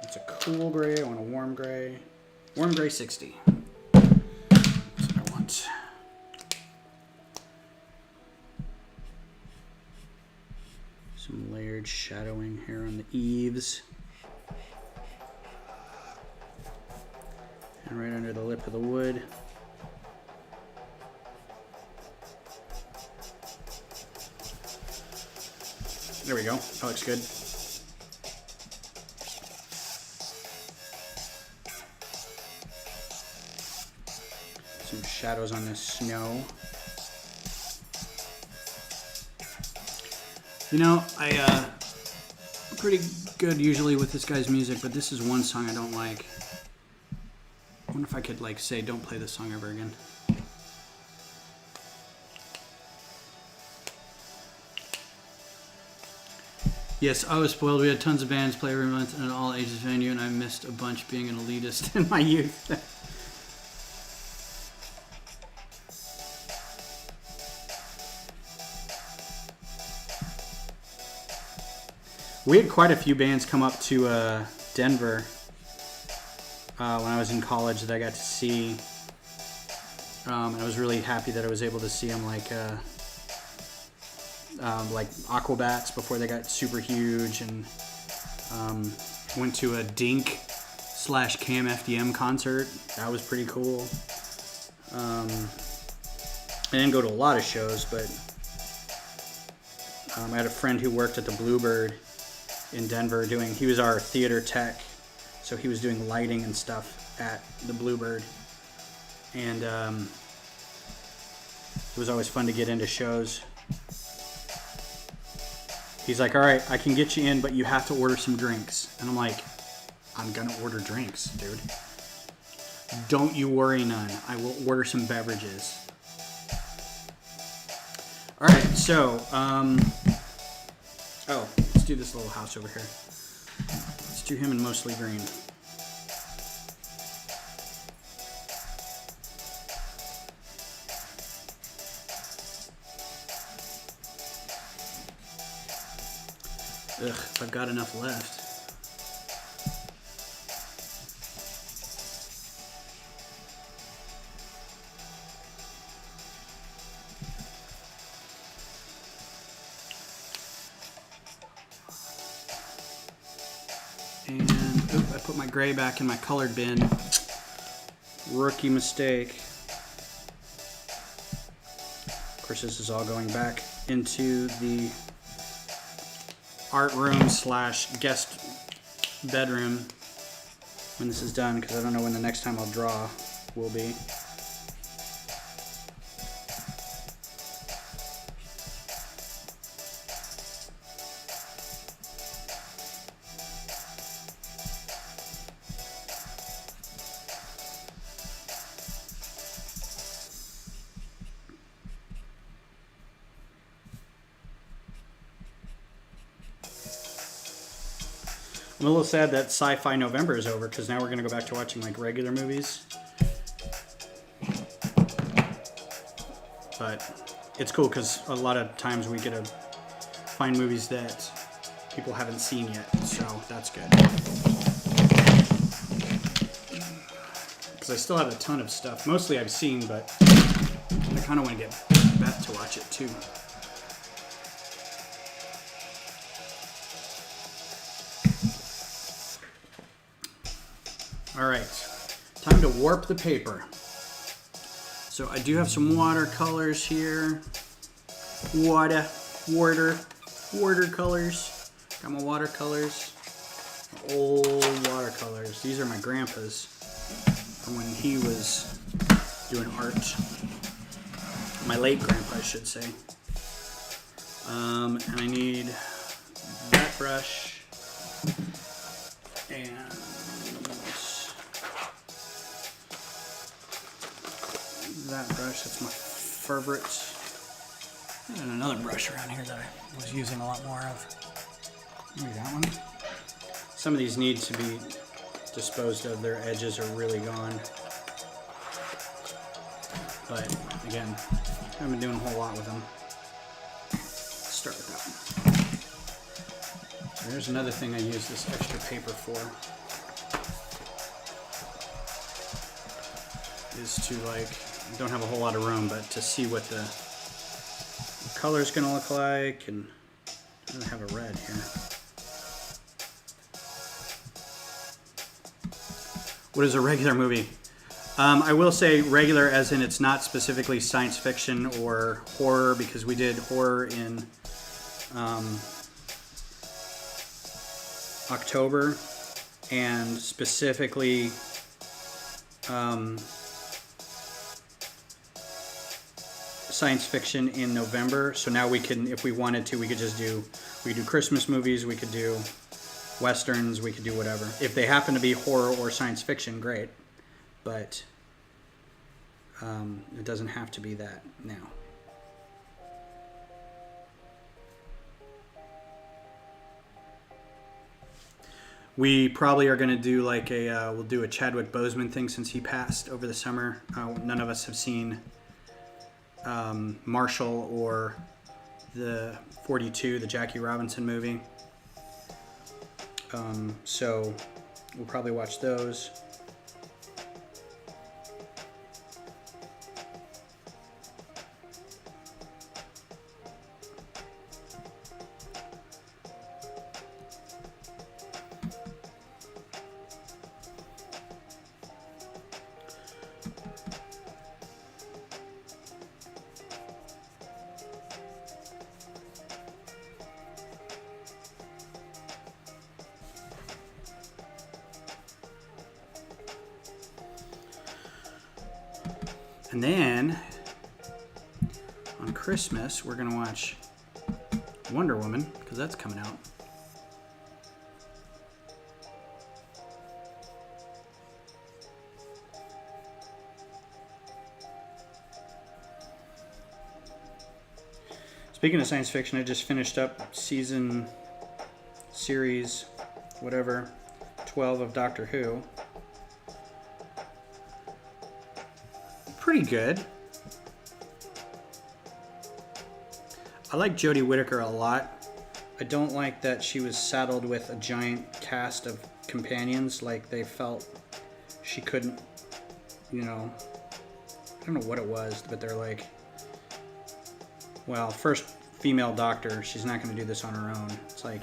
It's a cool gray. I want a warm gray. Warm gray 60. That's what I want. Some layered shadowing here on the eaves. And right under the lip of the wood. There we go. That looks good. Some shadows on this snow. You know, I'm pretty good usually with this guy's music, but this is one song I don't like. I wonder if I could like say, don't play this song ever again. Yes, I was spoiled. We had tons of bands play every month in an all-ages venue, and I missed a bunch being an elitist in my youth. We had quite a few bands come up to Denver when I was in college that I got to see. And I was really happy that I was able to see them, like Aquabats before they got super huge, and went to a Dink / Cam FDM concert. That was pretty cool. I didn't go to a lot of shows, but I had a friend who worked at the Bluebird in Denver he was our theater tech, so he was doing lighting and stuff at the Bluebird, and it was always fun to get into shows. He's like, all right, I can get you in, but you have to order some drinks. And I'm like, I'm going to order drinks, dude. Don't you worry none. I will order some beverages. All right, so, let's do this little house over here. Let's do him in mostly green. Ugh, if I've got enough left. And I put my gray back in my colored bin. Rookie mistake. Of course, this is all going back into the art room / guest bedroom when this is done, because I don't know when the next time I'll draw will be. I'm a little sad that Sci-Fi November is over, because now we're going to go back to watching like regular movies. But it's cool because a lot of times we get find movies that people haven't seen yet, so that's good. Because I still have a ton of stuff. Mostly I've seen, but I kind of want to get Beth to watch it too. All right, time to warp the paper. So I do have some watercolors here. Watercolors. Got my watercolors. Old watercolors. These are my grandpa's from when he was doing art. My late grandpa, I should say. And I need that brush and that brush. That's my favorite. And another brush around here that I was using a lot more of. Maybe that one. Some of these need to be disposed of. Their edges are really gone. But again, I haven't been doing a whole lot with them. Let's start with that one. So there's another thing I use this extra paper for. Is to like, I don't have a whole lot of room, but to see what the color is going to look like, and I don't have a red here. What is a regular movie? I will say regular as in it's not specifically science fiction or horror, because we did horror in October, and specifically science fiction in November. So now we can, if we wanted to, we could do Christmas movies, we could do Westerns, we could do whatever. If they happen to be horror or science fiction, great. But it doesn't have to be that now. We probably are going to do like we'll do a Chadwick Boseman thing since he passed over the summer. None of us have seen Marshall or the 42, the Jackie Robinson movie. So we'll probably watch those. And then on Christmas, we're going to watch Wonder Woman, because that's coming out. Speaking of science fiction, I just finished up series, whatever, 12 of Doctor Who. Pretty good. I like Jodie Whittaker a lot. I don't like that she was saddled with a giant cast of companions. Like, they felt she couldn't, I don't know what it was, but they're like, well, first female doctor, she's not going to do this on her own. It's like,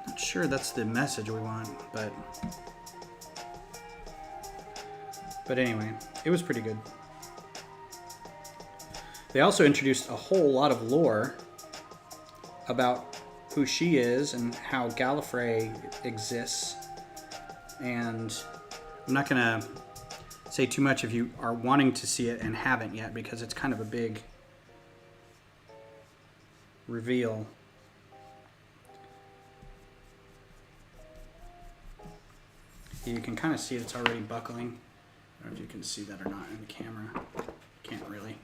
not sure that's the message we want, but anyway, it was pretty good. They also introduced a whole lot of lore about who she is and how Gallifrey exists. And I'm not going to say too much if you are wanting to see it and haven't yet, because it's kind of a big reveal. You can kind of see it's already buckling. I don't know if you can see that or not in the camera. Can't really.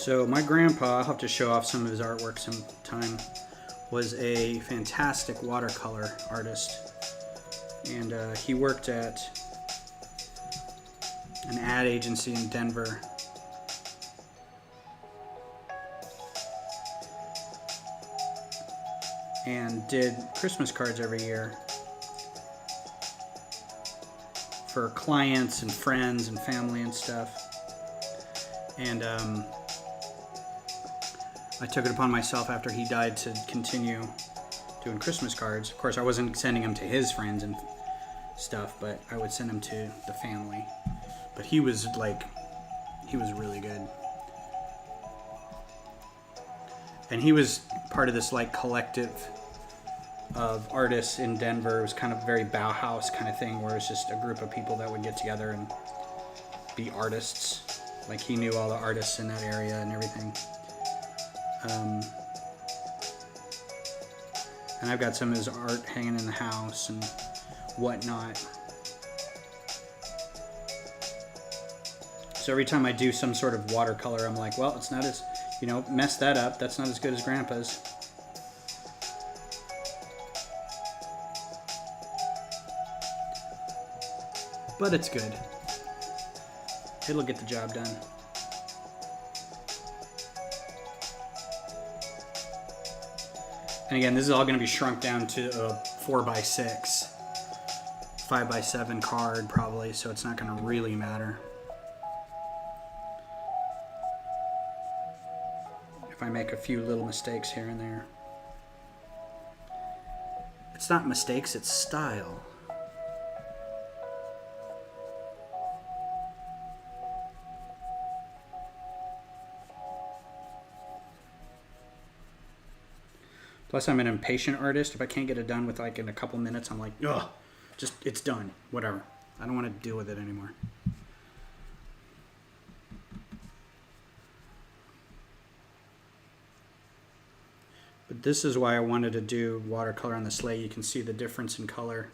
So my grandpa, I'll have to show off some of his artwork sometime, was a fantastic watercolor artist. And he worked at an ad agency in Denver. And did Christmas cards every year for clients and friends and family and stuff. And I took it upon myself after he died to continue doing Christmas cards. Of course, I wasn't sending them to his friends and stuff, but I would send them to the family. But he was really good. And he was part of this like collective of artists in Denver. It was kind of very Bauhaus kind of thing, where it's just a group of people that would get together and be artists. Like he knew all the artists in that area and everything. And I've got some of his art hanging in the house and whatnot. So every time I do some sort of watercolor, I'm like, well, it's not as, mess that up. That's not as good as Grandpa's. But it's good. It'll get the job done. And again, this is all going to be shrunk down to a 4x6, 5x7 card probably, so it's not going to really matter. If I make a few little mistakes here and there. It's not mistakes, it's style. Plus, I'm an impatient artist. If I can't get it done with in a couple minutes, I'm like, ugh, it's done. Whatever. I don't want to deal with it anymore. But this is why I wanted to do watercolor on the sleigh. You can see the difference in color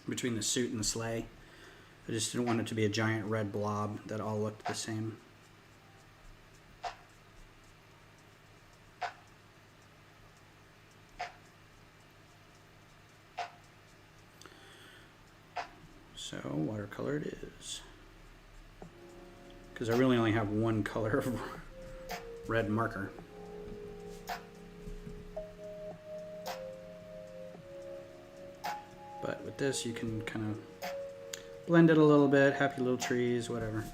between the suit and the sleigh. I just didn't want it to be a giant red blob that all looked the same. So watercolor it is. Because I really only have one color of red marker. But with this you can kind of blend it a little bit, happy little trees, whatever.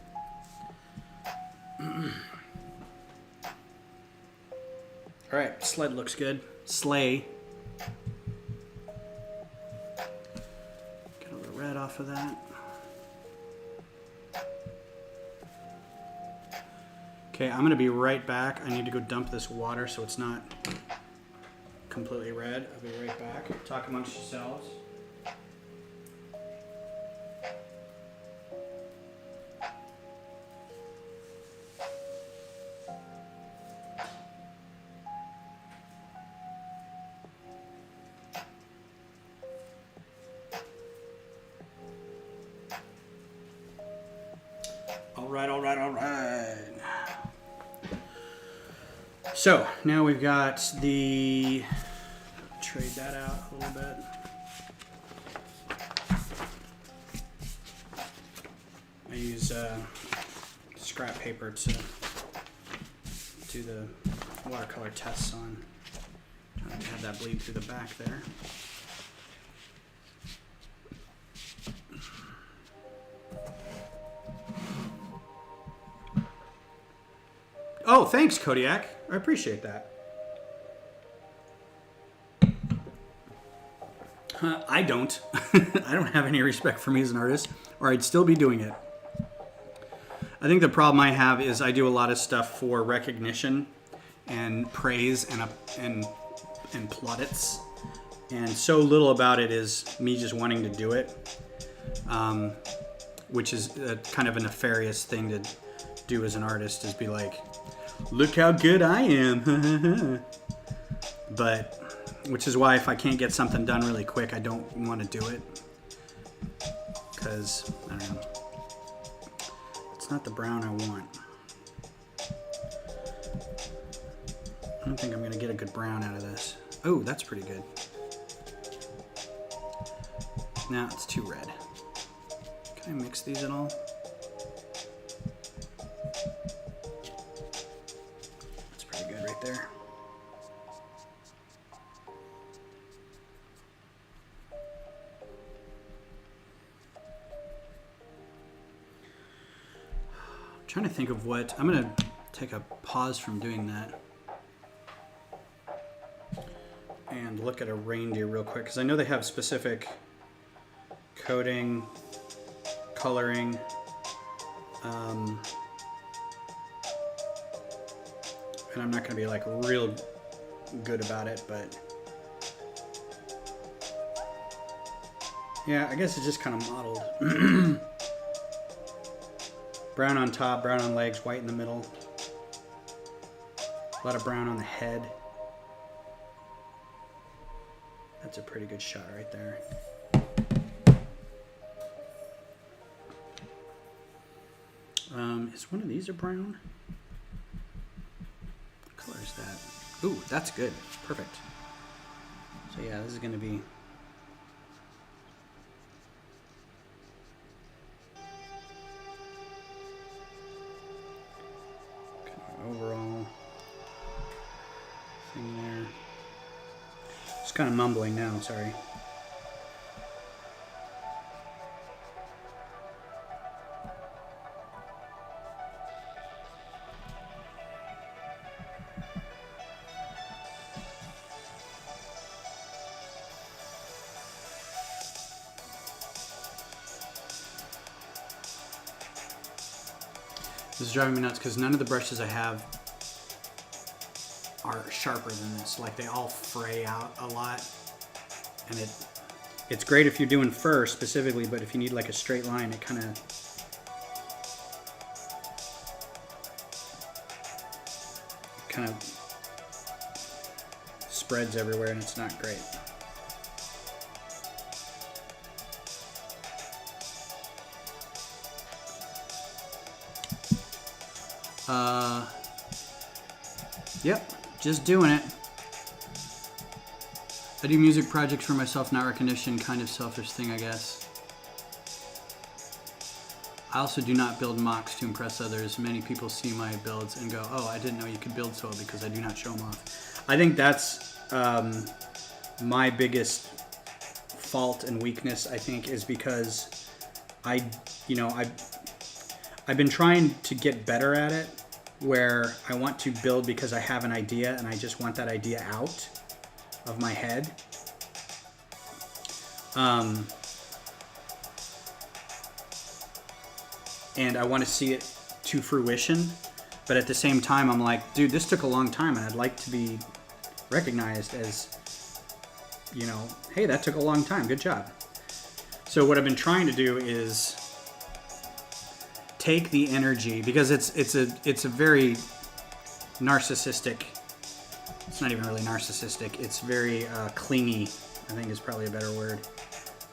Alright, sled looks good. Sleigh. Get a little red off of that. Okay, I'm going to be right back. I need to go dump this water so it's not completely red. I'll be right back. Talk amongst yourselves. All right. So now we've got the, trade that out a little bit. I use scrap paper to do the watercolor tests on. Trying to have that bleed through the back there. Oh, thanks, Kodiak. I appreciate that. I don't. I don't have any respect for me as an artist, or I'd still be doing it. I think the problem I have is I do a lot of stuff for recognition and praise and plaudits, and so little about it is me just wanting to do it, which is kind of a nefarious thing to do as an artist, is be like, look how good I am. But, which is why if I can't get something done really quick, I don't want to do it. Because, I don't know. It's not the brown I want. I don't think I'm going to get a good brown out of this. Oh, that's pretty good. Now it's too red. Can I mix these at all? That's pretty good right there. I'm trying to think of what... I'm going to take a pause from doing that and look at a reindeer real quick, because I know they have specific coating, coloring, and I'm not going to be like real good about it, but yeah, I guess it's just kind of modeled. Brown on top, brown on legs, white in the middle. A lot of brown on the head. That's a pretty good shot right there. Is one of these a brown? What color is that? Ooh, that's good. Perfect. So yeah, this is going to be... overall thing there. Just kind of mumbling now, sorry. This is driving me nuts because none of the brushes I have are sharper than this. Like, they all fray out a lot, and it's great if you're doing fur specifically, but if you need like a straight line, it kind of spreads everywhere, and it's not great. Yep, just doing it. I do music projects for myself, not recognition, kind of selfish thing, I guess. I also do not build mocks to impress others. Many people see my builds and go, oh, I didn't know you could build so well, because I do not show them off. I think that's my biggest fault and weakness, I think, is because I've been trying to get better at it, where I want to build because I have an idea and I just want that idea out of my head. And I want to see it to fruition, but at the same time I'm like, dude, this took a long time and I'd like to be recognized as, you know, hey, that took a long time, good job. So what I've been trying to do is take the energy, because it's a very narcissistic, it's not even really narcissistic, it's very clingy, I think is probably a better word,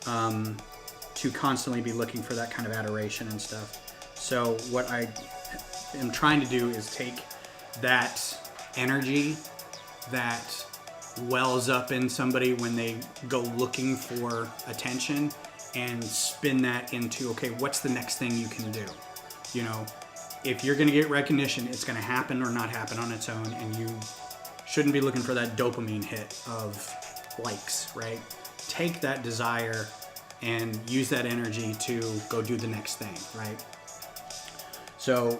to constantly be looking for that kind of adoration and stuff. So what I am trying to do is take that energy that wells up in somebody when they go looking for attention and spin that into, okay, what's the next thing you can do? You know, if you're going to get recognition, it's going to happen or not happen on its own, and you shouldn't be looking for that dopamine hit of likes, right? Take that desire and use that energy to go do the next thing, right? So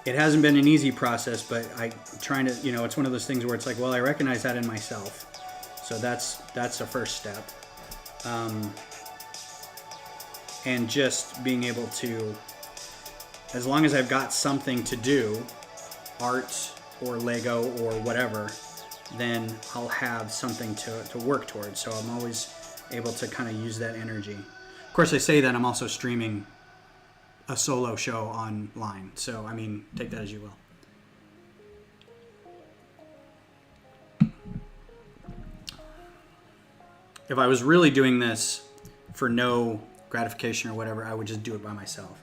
it hasn't been an easy process, but I'm trying to, you know, it's one of those things where it's like, well, I recognize that in myself. So that's the first step. And just being able to, as long as I've got something to do, art or Lego or whatever, then I'll have something to work towards. So I'm always able to kind of use that energy. Of course, I say that I'm also streaming a solo show online. So, I mean, take that as you will. If I was really doing this for no gratification or whatever, I would just do it by myself.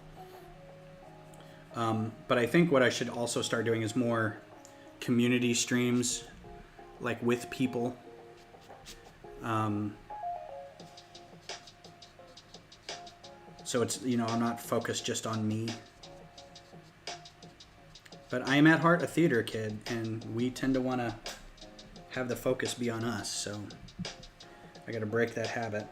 But I think what I should also start doing is more community streams, like with people. So it's, you know, I'm not focused just on me. But I am at heart a theater kid, and we tend to want to have the focus be on us, so I got to break that habit.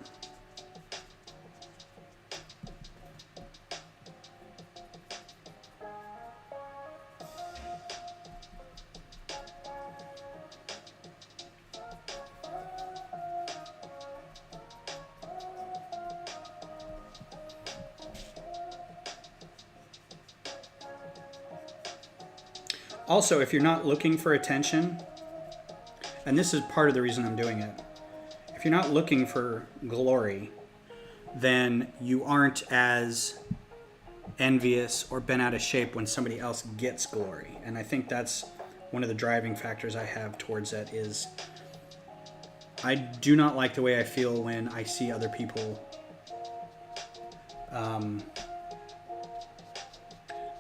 Also, if you're not looking for attention, and this is part of the reason I'm doing it, if you're not looking for glory, then you aren't as envious or bent out of shape when somebody else gets glory. And I think that's one of the driving factors I have towards it is I do not like the way I feel when I see other people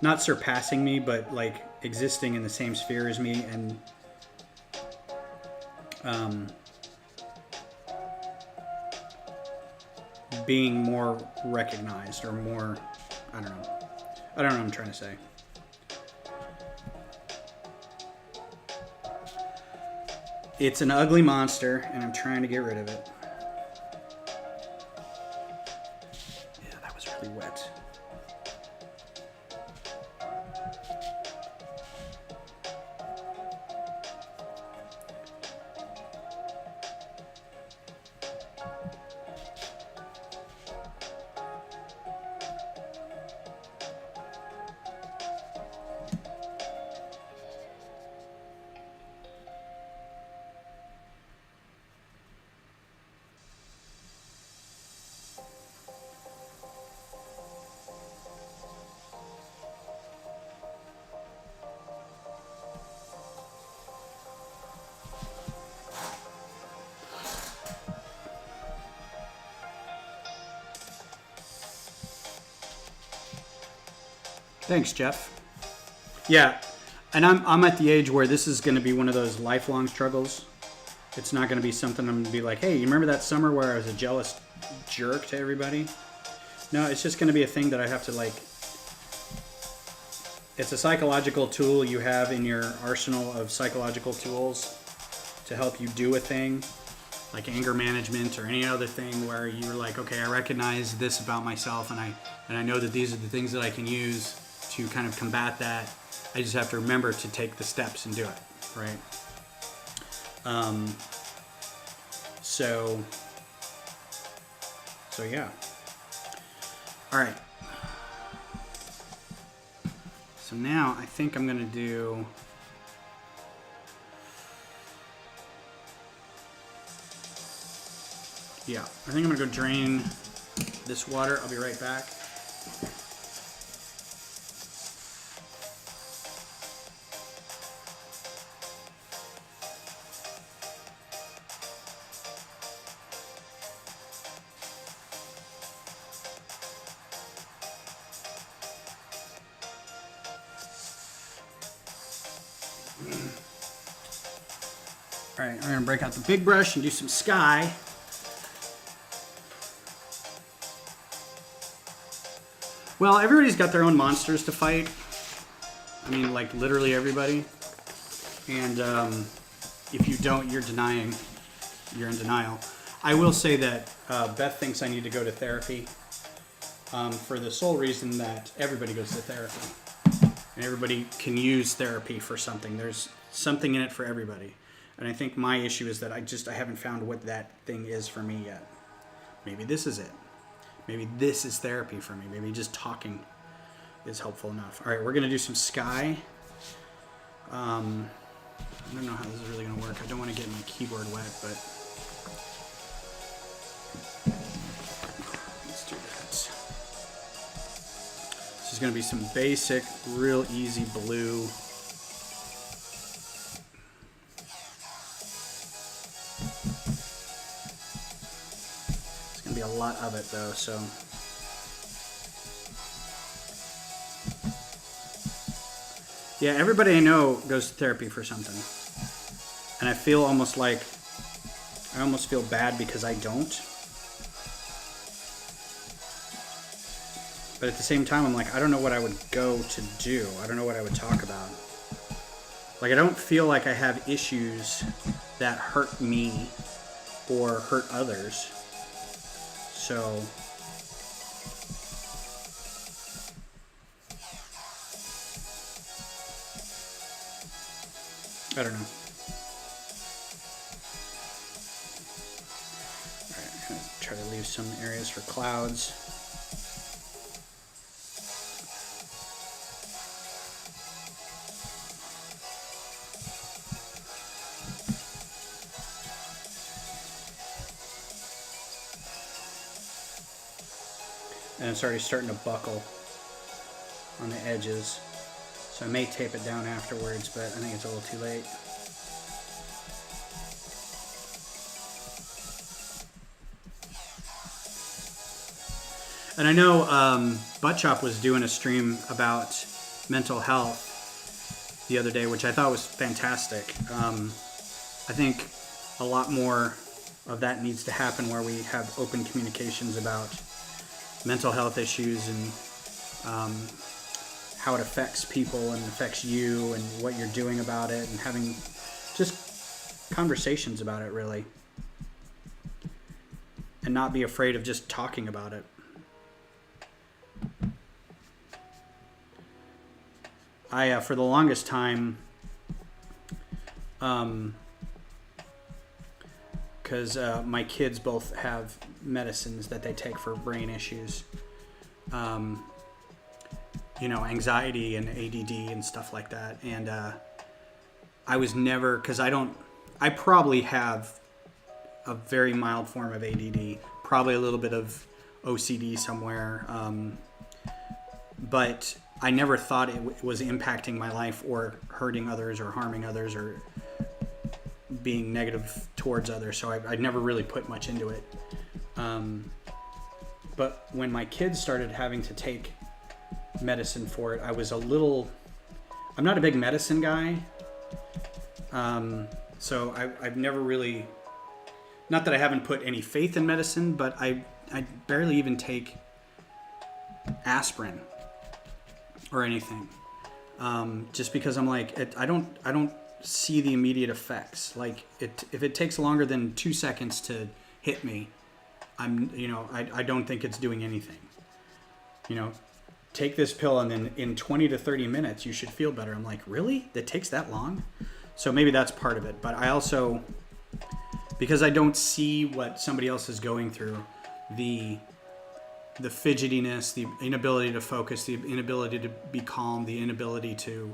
not surpassing me, but like existing in the same sphere as me and being more recognized or more, I don't know what I'm trying to say. It's an ugly monster and I'm trying to get rid of it. Yeah, that was really wet. Thanks, Jeff. Yeah, and I'm at the age where this is going to be one of those lifelong struggles. It's not going to be something I'm going to be like, hey, you remember that summer where I was a jealous jerk to everybody? No, it's just going to be a thing that I have to like... It's a psychological tool you have in your arsenal of psychological tools to help you do a thing, like anger management or any other thing where you're like, okay, I recognize this about myself and I know that these are the things that I can use to kind of combat that. I just have to remember to take the steps and do it, right? So yeah. All right. So now I think I'm gonna do. Yeah, I think I'm gonna go drain this water. I'll be right back. All right, we're gonna break out the big brush and do some sky. Well, everybody's got their own monsters to fight. I mean, like literally everybody. And if you don't, you're denying. You're in denial. I will say that Beth thinks I need to go to therapy for the sole reason that everybody goes to therapy. And everybody can use therapy for something. There's something in it for everybody. And I think my issue is that I haven't found what that thing is for me yet. Maybe this is it. Maybe this is therapy for me. Maybe just talking is helpful enough. All right, we're going to do some sky. I don't know how this is really going to work. I don't want to get my keyboard wet, but let's do that. This is going to be some basic, real easy blue. Be a lot of it though, so Yeah, everybody I know goes to therapy for something. And I feel almost feel bad because I don't. But at the same time, I'm like, I don't know what I would go to do. I don't know what I would talk about. Like, I don't feel like I have issues that hurt me or hurt others. So, I don't know. Alright, I'm going to try to leave some areas for clouds. And it's already starting to buckle on the edges. So I may tape it down afterwards, but I think it's a little too late. And I know Butt Chop was doing a stream about mental health the other day, which I thought was fantastic. I think a lot more of that needs to happen where we have open communications about mental health issues and how it affects people and affects you and what you're doing about it, and having just conversations about it, really, and not be afraid of just talking about it. I for the longest time, because my kids both have medicines that they take for brain issues, anxiety and ADD and stuff like that. And I was never, because I probably have a very mild form of ADD, probably a little bit of OCD somewhere, but I never thought it was impacting my life or hurting others or harming others or being negative towards others, so I never really put much into it. But when my kids started having to take medicine for it, I was I'm not a big medicine guy, so I've never really, not that I haven't put any faith in medicine, but I barely even take aspirin or anything, just because I'm like, I don't see the immediate effects. Like, if it takes longer than 2 seconds to hit me, I don't think it's doing anything. Take this pill and then in 20 to 30 minutes you should feel better. I'm like, really? That takes that long? So maybe that's part of it. But I also, because I don't see what somebody else is going through, the fidgetiness, the inability to focus, the inability to be calm, the inability to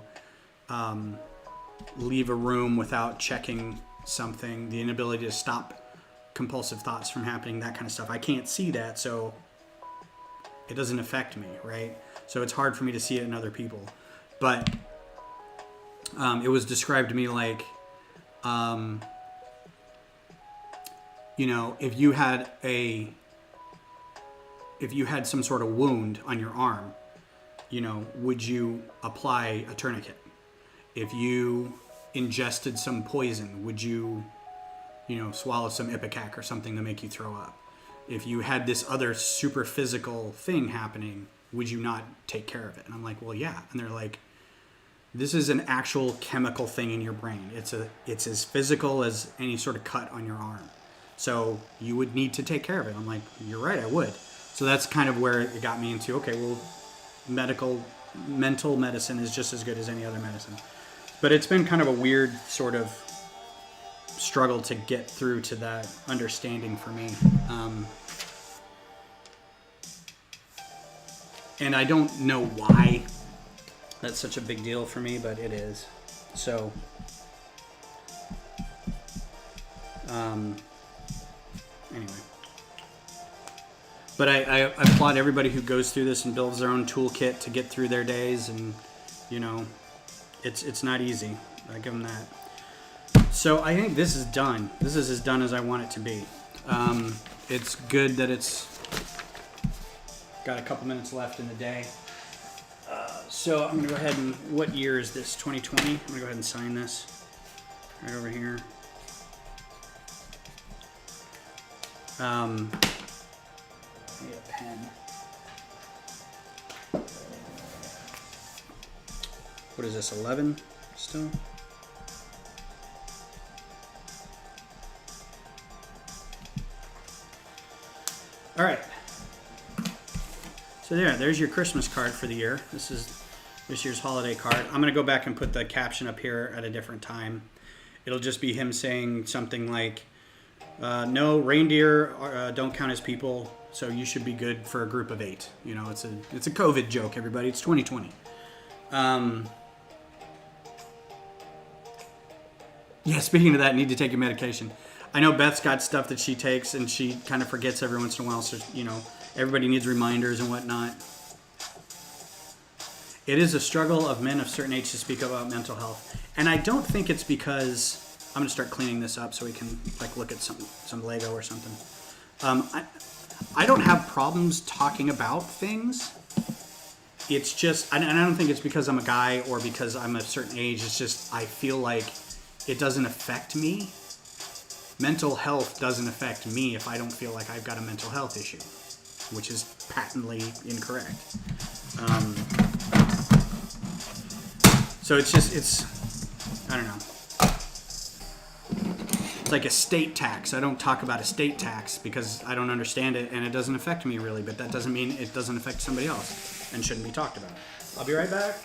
leave a room without checking something, the inability to stop compulsive thoughts from happening, that kind of stuff. I can't see that, so it doesn't affect me, right? So it's hard for me to see it in other people. But it was described to me like, if you had some sort of wound on your arm, would you apply a tourniquet? If you ingested some poison, would you, swallow some Ipecac or something to make you throw up? If you had this other super physical thing happening, would you not take care of it? And I'm like, well, yeah. And they're like, this is an actual chemical thing in your brain. It's as physical as any sort of cut on your arm. So you would need to take care of it. I'm like, you're right, I would. So that's kind of where it got me into, okay, well, mental medicine is just as good as any other medicine. But it's been kind of a weird sort of struggle to get through to that understanding for me. And I don't know why that's such a big deal for me, but it is. So, anyway. But I applaud everybody who goes through this and builds their own toolkit to get through their days, and it's not easy. I give them that. So I think this is done. This is as done as I want it to be. It's good that it's got a couple minutes left in the day. So I'm gonna go ahead and, what year is this? 2020? I'm gonna go ahead and sign this right over here. I need a pen. What is this, 11 still? All right. So there's your Christmas card for the year. This is this year's holiday card. I'm going to go back and put the caption up here at a different time. It'll just be him saying something like, no, reindeer don't count as people, so you should be good for a group of 8. You know, it's a COVID joke, everybody. It's 2020. Yeah, speaking of that, need to take your medication. I know Beth's got stuff that she takes, and she kind of forgets every once in a while, so, you know, everybody needs reminders and whatnot. It is a struggle of men of certain age to speak about mental health. And I don't think it's because... I'm going to start cleaning this up so we can like look at some Lego or something. I don't have problems talking about things. It's just... And I don't think it's because I'm a guy or because I'm a certain age. It's just I feel like it doesn't affect me. Mental health doesn't affect me if I don't feel like I've got a mental health issue, which is patently incorrect. So it's I don't know. It's like estate tax. I don't talk about estate tax because I don't understand it and it doesn't affect me really, but that doesn't mean it doesn't affect somebody else and shouldn't be talked about. I'll be right back.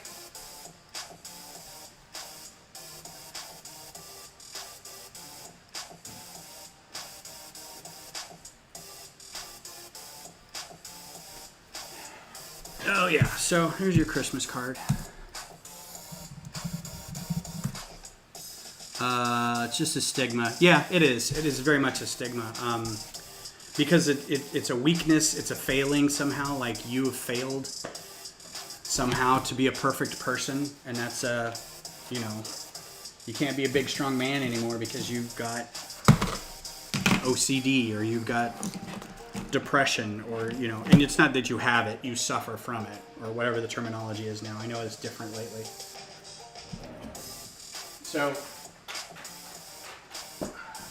Oh yeah, so here's your Christmas card. It's just a stigma. Yeah, it is. It is very much a stigma. Because it's a weakness, it's a failing somehow, like you have failed somehow to be a perfect person, and that's you know, you can't be a big strong man anymore because you've got OCD or you've got depression or, you know, and it's not that you have it, you suffer from it, or whatever the terminology is now. I know it's different lately. So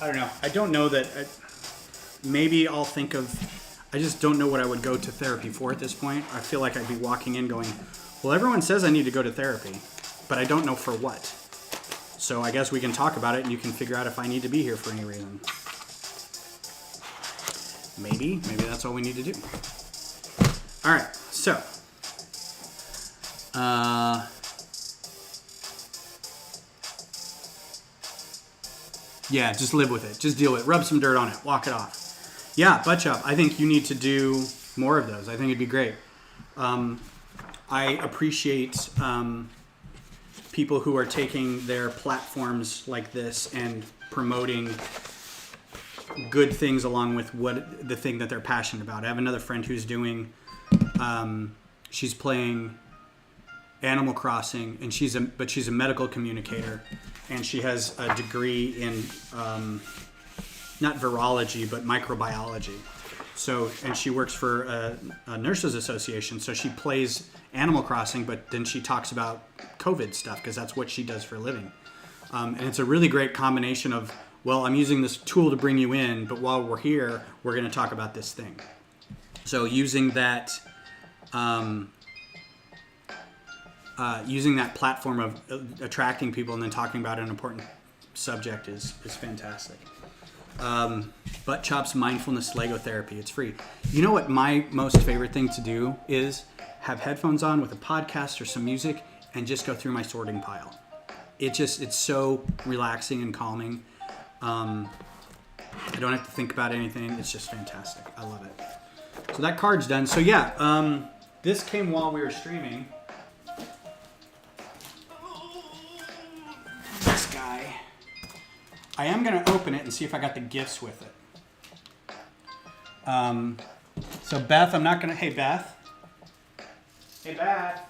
I don't know. I don't know that. Maybe I'll think of. I just don't know what I would go to therapy for at this point. I feel like I'd be walking in going, well, everyone says I need to go to therapy, but I don't know for what. So I guess we can talk about it and you can figure out if I need to be here for any reason. Maybe that's all we need to do. All right. So, yeah, just live with it. Just deal with it. Rub some dirt on it. Walk it off. Yeah, butt chop. I think you need to do more of those. I think it'd be great. I appreciate people who are taking their platforms like this and promoting good things along with what the thing that they're passionate about. I have another friend who's doing, she's playing Animal Crossing, and she's a medical communicator, and she has a degree in not virology but microbiology. So, and she works for a nurses association. So she plays Animal Crossing, but then she talks about COVID stuff because that's what she does for a living. And it's a really great combination of, well, I'm using this tool to bring you in, but while we're here, we're going to talk about this thing. So using that platform of attracting people and then talking about an important subject is fantastic. Butt Chops Mindfulness Lego Therapy. It's free. You know what my most favorite thing to do is have headphones on with a podcast or some music and just go through my sorting pile. It's so relaxing and calming. I don't have to think about anything. It's just fantastic. I love it. So that card's done. So yeah, this came while we were streaming. This guy. I am going to open it and see if I got the gifts with it. So Beth, I'm not going to... Hey, Beth. Hey, Beth.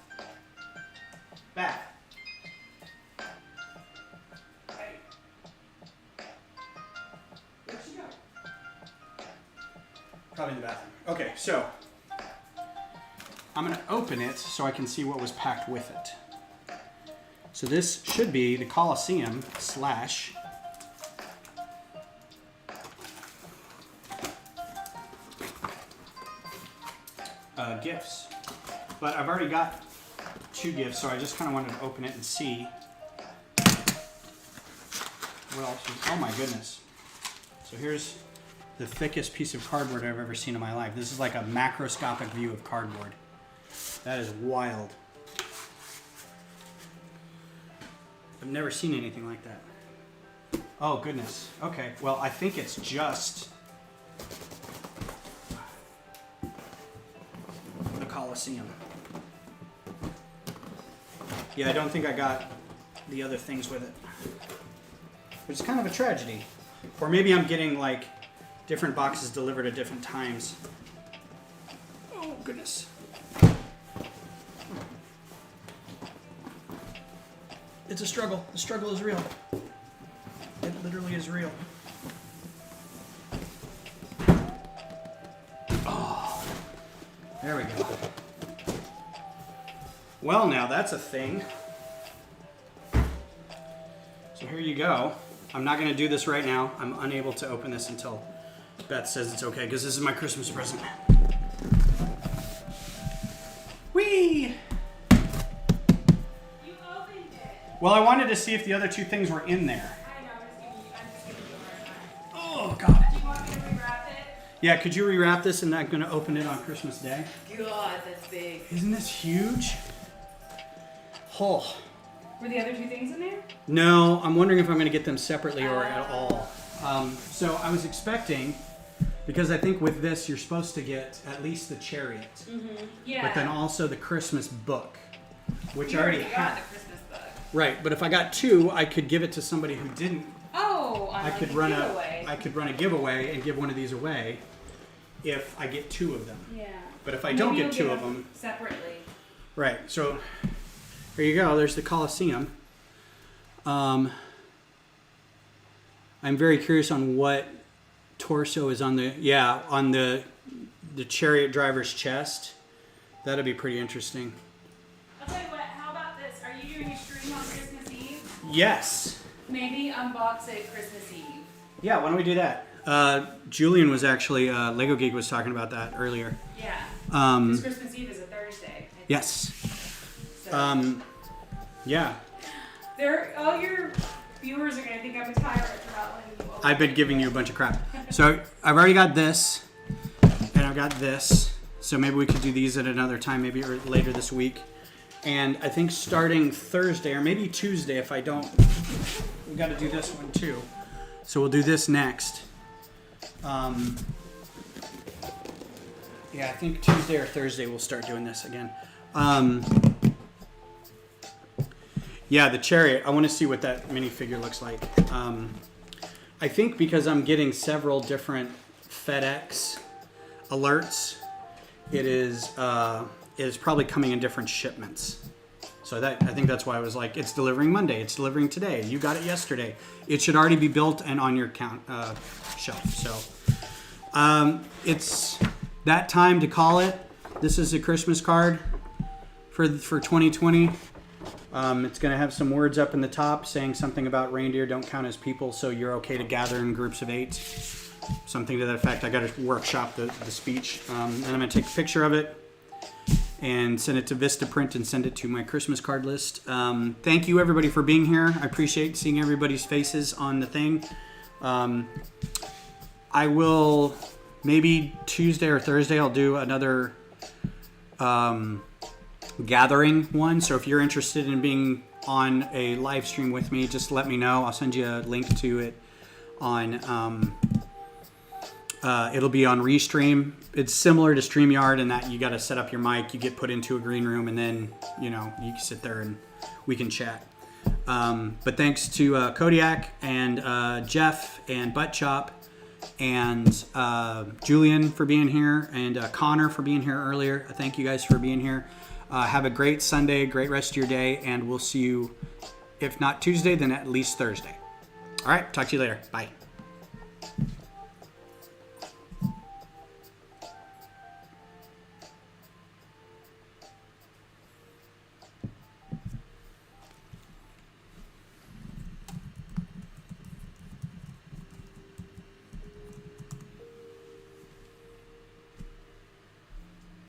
Beth. Hey. Where'd she go? Probably in the bathroom. Okay, so... I'm going to open it so I can see what was packed with it. So this should be the Coliseum slash gifts. But I've already got 2 gifts, so I just kind of wanted to open it and see what else is. Oh my goodness. So here's the thickest piece of cardboard I've ever seen in my life. This is like a macroscopic view of cardboard. That is wild. I've never seen anything like that. Oh goodness. Okay, well I think it's just the Coliseum. Yeah, I don't think I got the other things with it. Which is kind of a tragedy. Or maybe I'm getting like different boxes delivered at different times. Oh goodness. It's a struggle. The struggle is real. It literally is real. Oh, there we go. Well, now that's a thing. So here you go. I'm not going to do this right now. I'm unable to open this until Beth says it's okay, because this is my Christmas present. Whee! You opened it. Well, I wanted to see if the other 2 things were in there. I know, I'm just giving you a hard time. Oh, God. Do you want me to rewrap it? Yeah, could you rewrap this and I'm going to open it on Christmas Day? God, that's big. Isn't this huge? Oh. Were the other 2 things in there? No, I'm wondering if I'm going to get them separately or at all. So I was expecting, because I think with this you're supposed to get at least the chariot, Yeah. but then also the Christmas book, which You I already got have. the Christmas book. Right, but if I got 2, I could give it to somebody who didn't. Oh, I could run a giveaway and give one of these away if I get 2 of them. Yeah. But if I don't Maybe get you'll 2 of them, separately. right? So here you go. There's the Coliseum. I'm very curious on what torso is on the chariot driver's chest. That'll be pretty interesting. I'll tell you what, how about this? Are you doing a stream on Christmas Eve? Yes. Maybe unbox it Christmas Eve. Yeah, why don't we do that? Julian was actually, Lego Geek was talking about that earlier. Yeah. Because Christmas Eve is a Thursday. I think. Yes. So. Yeah. All your viewers are going to think I'm a tyrant for not letting you open. I've been giving you a bunch of crap. So I've already got this, and I've got this. So maybe we could do these at another time, maybe or later this week. And I think starting Thursday, or maybe Tuesday if I don't, we got to do this one too. So we'll do this next. Yeah, I think Tuesday or Thursday we'll start doing this again. Yeah, the chariot. I want to see what that minifigure looks like. I think because I'm getting several different FedEx alerts, it is probably coming in different shipments. So I think that's why I was like, it's delivering Monday, it's delivering today, you got it yesterday. It should already be built and on your shelf. So it's that time to call it. This is a Christmas card for 2020. It's going to have some words up in the top saying something about reindeer don't count as people, so you're okay to gather in groups of 8. Something to that effect. I got to workshop the speech. And I'm going to take a picture of it and send it to Vistaprint and send it to my Christmas card list. Thank you, everybody, for being here. I appreciate seeing everybody's faces on the thing. I will, maybe Tuesday or Thursday, I'll do another gathering one. So if you're interested in being on a live stream with me, just let me know. I'll send you a link to it on it'll be on Restream. It's similar to StreamYard in that you got to set up your mic, you get put into a green room, and then you can sit there and we can chat. But thanks to Kodiak and Jeff and Butt Chop and Julian for being here, and Connor for being here earlier. Thank you guys for being here. Have a great Sunday, great rest of your day, and we'll see you, if not Tuesday, then at least Thursday. All right, talk to you later. Bye.